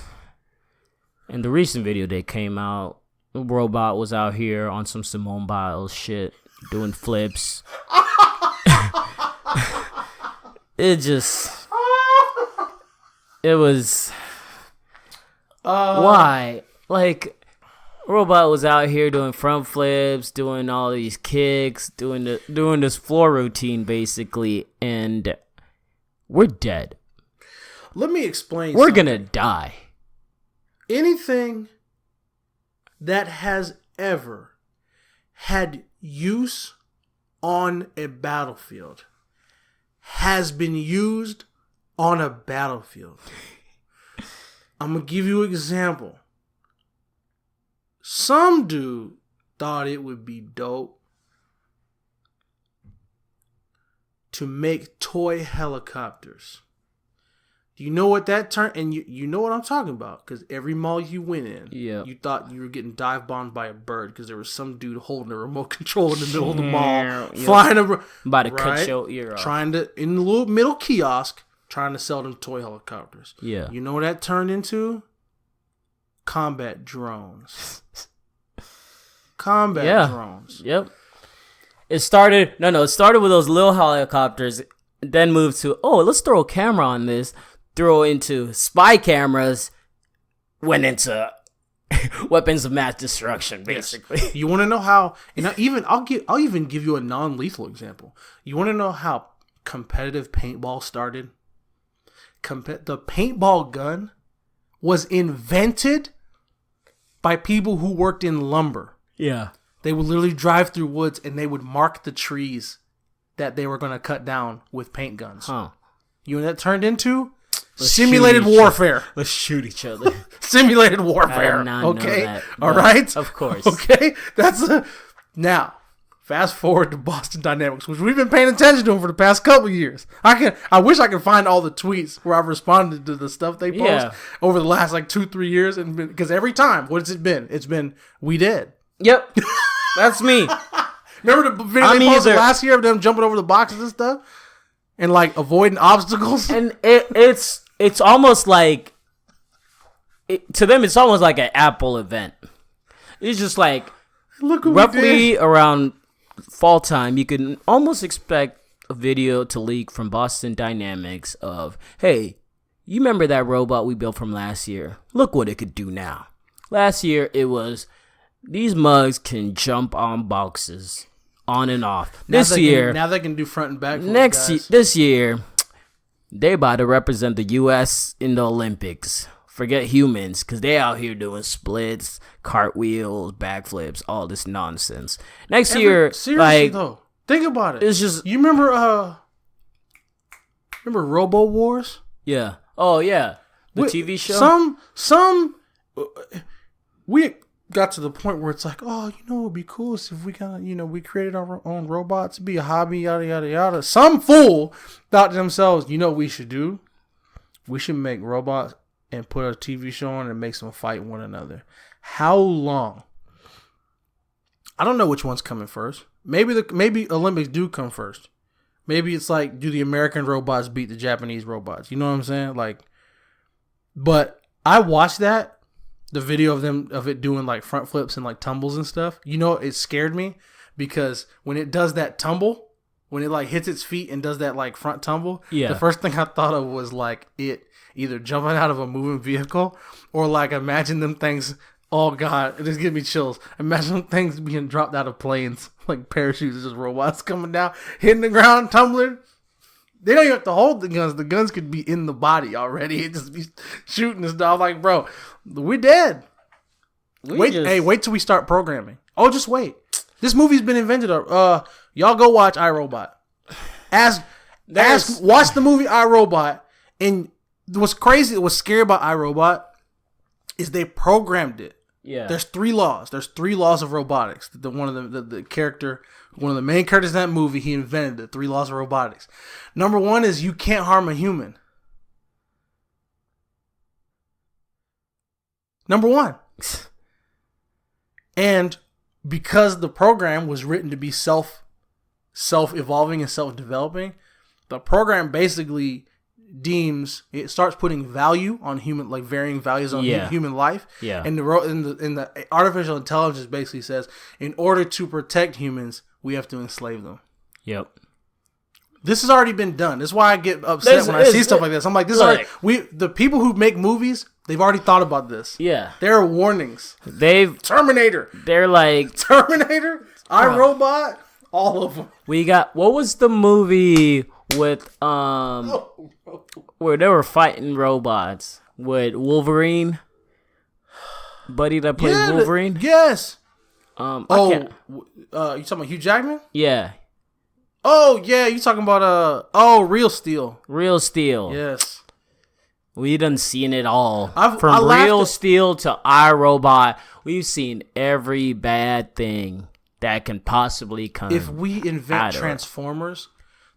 And the recent video they came out, the robot was out here on some Simone Biles shit, doing flips. It was why? Like, robot was out here doing front flips, doing all these kicks, doing this floor routine basically, and we're dead. Let me explain. We're gonna die. Anything that has ever had use on a battlefield has been used on a battlefield. I'm going to give you an example. Some dude thought it would be dope to make toy helicopters. Do you know what that turned? And you know what I'm talking about, because every mall you went in, you thought you were getting dive bombed by a bird because there was some dude holding a remote control in the middle of the mall, flying over, about to cut your ear off, trying to, in the little middle kiosk, trying to sell them toy helicopters. Yeah, you know what that turned into? Combat drones. Drones. Yep. It started with those little helicopters, then moved to, let's throw a camera on this. Throw into spy cameras, went into weapons of mass destruction, basically. Yes. You want to know how? And I'll even give you a non-lethal example. You want to know how competitive paintball started? The paintball gun was invented by people who worked in lumber. Yeah, they would literally drive through woods and they would mark the trees that they were going to cut down with paint guns. Huh? You know what that turned into? Simulated warfare. Let's shoot each other. Simulated warfare. I did not okay. know that, all right. Of course. Okay. Now, Fast forward to Boston Dynamics, which we've been paying attention to them for the past couple of years. I wish I could find all the tweets where I've responded to the stuff they post over the last like 2-3 years, and because every time, what has it been? It's been we did. Yep, that's me. Remember the video they posted last year of them jumping over the boxes and stuff, and like avoiding obstacles. And it's almost like to them, it's almost like an Apple event. It's just like roughly around fall time, you can almost expect a video to leak from Boston Dynamics of, hey, you remember that robot we built from last year? Look what it could do now. Last year, it was, these mugs can jump on boxes, on and off. Now they can do front and back. This year, they about to represent the U.S. in the Olympics. Forget humans, because they out here doing splits, cartwheels, backflips, all this nonsense. Next year, seriously though, think about it. It's just, you remember Robo Wars? Yeah. Oh yeah, the TV show. We got to the point where it's like, oh, it'd be cool if we we created our own robots, it'd be a hobby, yada yada yada. Some fool thought to themselves, what we should do? We should make robots and put a TV show on and make them fight one another. How long? I don't know which one's coming first. Maybe Olympics do come first. Maybe it's like, do the American robots beat the Japanese robots? You know what I'm saying? Like, but I watched the video of it doing like front flips and like tumbles and stuff. It scared me because when it does that tumble, when it like hits its feet and does that like front tumble, the first thing I thought of was like it either jumping out of a moving vehicle or like imagine them things. Oh God, it just gives me chills. Imagine them things being dropped out of planes like parachutes, just robots coming down, hitting the ground, tumbling. They don't even have to hold the guns. The guns could be in the body already. It just be shooting and stuff. Like, bro, we're dead. Wait till we start programming. Oh, just wait. This movie's been invented. Y'all go watch iRobot. Watch the movie iRobot. And what's scary about iRobot is they programmed it. Yeah. There's 3 laws. There's 3 laws of robotics. One of the main characters in that movie, he invented the 3 laws of robotics. Number 1 is you can't harm a human. Number 1. And because the program was written to be self-evolving and self-developing, the program basically it starts putting value on human, like varying values on human life. Yeah. And the artificial intelligence basically says, in order to protect humans, we have to enslave them. Yep. This has already been done. That's why I get upset when I see stuff like this. I'm like, the people who make movies, they've already thought about this. Yeah. There are warnings. Terminator. They're like Terminator, iRobot, all of them. We got, what was the movie with where they were fighting robots with Wolverine? Buddy that played Wolverine? Yes. You talking about Hugh Jackman? Yeah. Oh yeah, you talking about Real Steel. Real Steel. Yes. We done seen it all. From Real Steel to iRobot, we've seen every bad thing that can possibly come. If we invent Transformers,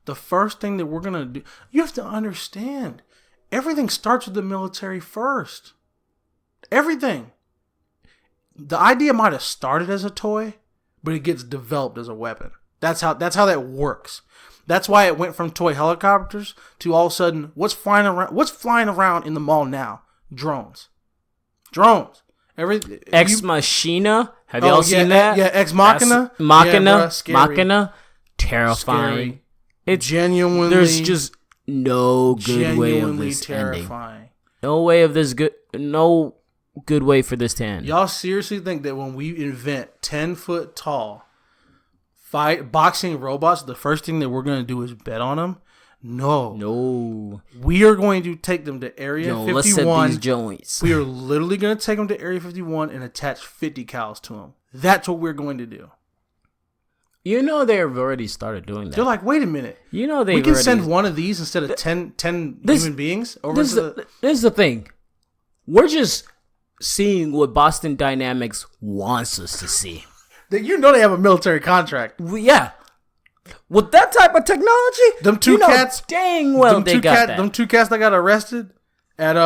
the first thing that we're gonna do, you have to understand, everything starts with the military first. Everything. The idea might have started as a toy, but it gets developed as a weapon. That's how that works. That's why it went from toy helicopters to all of a sudden, what's flying around in the mall now? Drones. Ex Machina. Have y'all seen that? Yeah, Ex Machina. Machina. Terrifying. Scary. It's genuinely. There's just no good way of this terrifying. Ending. No good way for this to end. Y'all seriously think that when we invent 10-foot tall boxing robots, the first thing that we're going to do is bet on them? No. We are going to take them to Area 51. Let's set these joints. We are literally going to take them to Area 51 and attach 50 cows to them. That's what we're going to do. You know they've already started doing that. They're like, wait a minute. You know we can send one of these instead of 10 human beings over This is the thing. We're just seeing what Boston Dynamics wants us to see. You know they have a military contract. Yeah. With that type of technology, them two cats, dang well they got that. Them two cats that got arrested at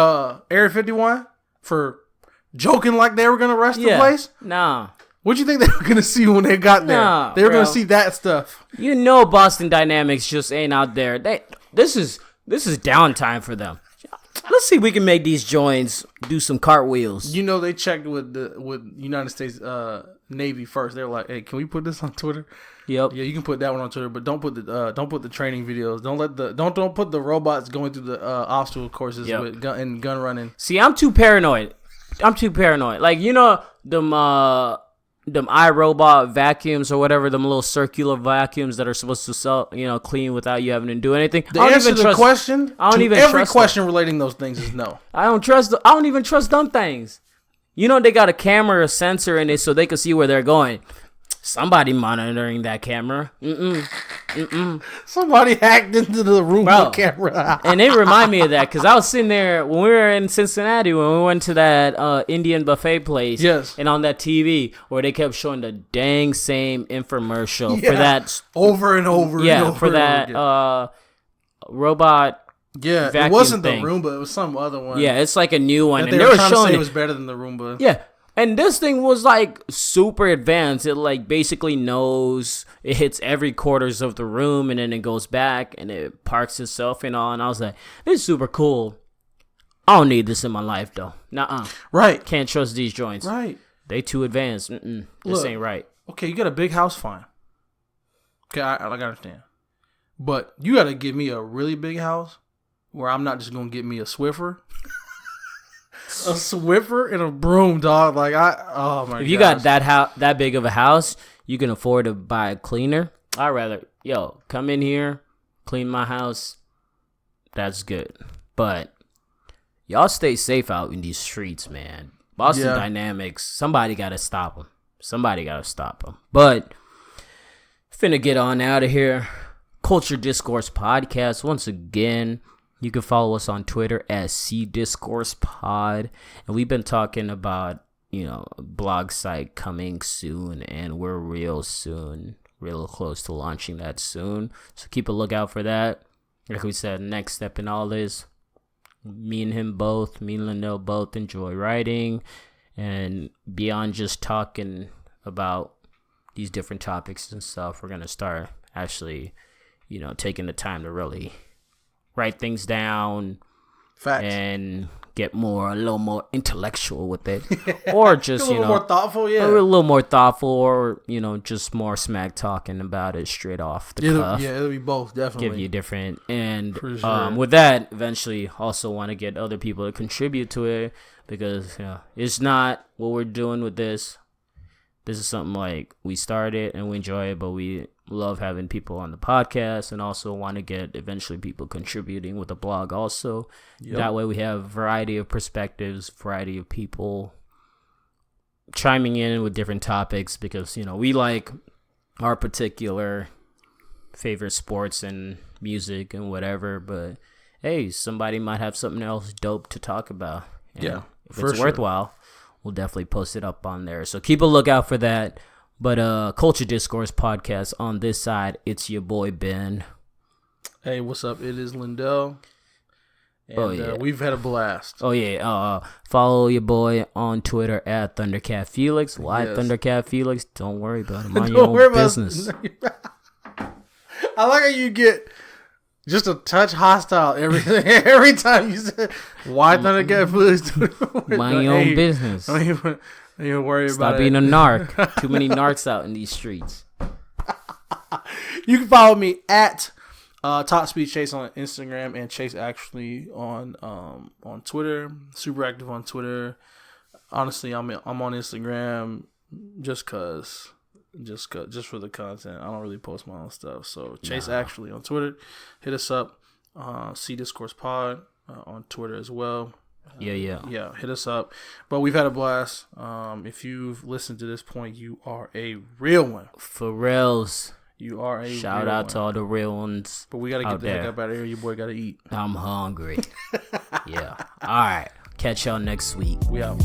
Area 51 for joking like they were gonna arrest the place. Nah. What do you think they were gonna see when they got there? They were gonna see that stuff. You know, Boston Dynamics just ain't out there. This is downtime for them. Let's see if we can make these joints do some cartwheels. You know, they checked with United States Navy first. They're like, "Hey, can we put this on Twitter?" Yep. Yeah, you can put that one on Twitter, but don't put the training videos. Don't put the robots going through the obstacle courses with gun running. See, I'm too paranoid. Like, you know, them iRobot vacuums or whatever, them little circular vacuums that are supposed to clean without you having to do anything. The answer to the question, every question relating those things is no. I don't even trust them things. You know, they got a camera, a sensor in it, so they can see where they're going. Somebody monitoring that camera. Somebody hacked into the Roomba camera. And it reminded me of that because I was sitting there when we were in Cincinnati when we went to that Indian buffet place. Yes. And on that TV where they kept showing the dang same infomercial for that. Over and over. Yeah, and over for that robot. Yeah, it wasn't the Roomba. It was some other one. Yeah, it's like a new one. And they were trying to say it was better than the Roomba. Yeah. And this thing was like super advanced. It like basically knows it hits every quarters of the room and then it goes back and it parks itself and all. And I was like, this is super cool. I don't need this in my life though. Nuh-uh. Right. Can't trust these joints. Right. They too advanced. This ain't right. Okay, you got a big house, fine. Okay, I understand. But you got to give me a really big house where I'm not just going to get me a Swiffer. A Swiffer and a broom, dog. Like oh my god. If you got that big of a house, you can afford to buy a cleaner. I'd rather come in here, clean my house. That's good. But y'all stay safe out in these streets, man. Boston Dynamics. Somebody got to stop them. But finna get on out of here. Culture Discourse Podcast once again. You can follow us on Twitter at CDiscoursePod. And we've been talking about, a blog site coming soon. And we're real close to launching that soon. So keep a lookout for that. Like we said, next step in all this, me and Lindell both enjoy writing. And beyond just talking about these different topics and stuff, we're going to start actually, taking the time to really write things down. Facts. And get a little more intellectual with it. Or just, a little more thoughtful, a little more thoughtful, or, just more smack talking about it straight off the cuff. Yeah, it'll be both, definitely. Give you different. And sure. With that, eventually also want to get other people to contribute to it, because it's not what we're doing with this. This is something like we started and we enjoy it, but we love having people on the podcast and also want to get eventually people contributing with the blog also. Yep. That way we have a variety of perspectives, variety of people chiming in with different topics, because, we like our particular favorite sports and music and whatever, but hey, somebody might have something else dope to talk about. And if it's worthwhile, we'll definitely post it up on there. So keep a lookout for that. But Culture Discourse Podcast on this side, it's your boy Ben. Hey, what's up? It is Lindell. And we've had a blast. Oh yeah. Follow your boy on Twitter at Thundercat Felix. Why Thundercat Felix? Don't worry about it. Mind your own business. I like how you get just a touch hostile every time you say why Thundercat Felix. Mind your own business. Don't even worry about it. Stop being a narc. Too many narcs out in these streets. You can follow me at Top Speed Chase on Instagram and Chase Actually on Twitter. Super active on Twitter. Honestly, I'm on Instagram just for the content. I don't really post my own stuff. So Chase Actually on Twitter. Hit us up. C Discourse Pod on Twitter as well. Yeah, hit us up. But we've had a blast. If you've listened to this point, you are a real one. For reals. You are a shout real out one. to all the real ones. But we got to get the heck up out of here. Your boy got to eat. I'm hungry. Yeah. All right. Catch y'all next week. We out.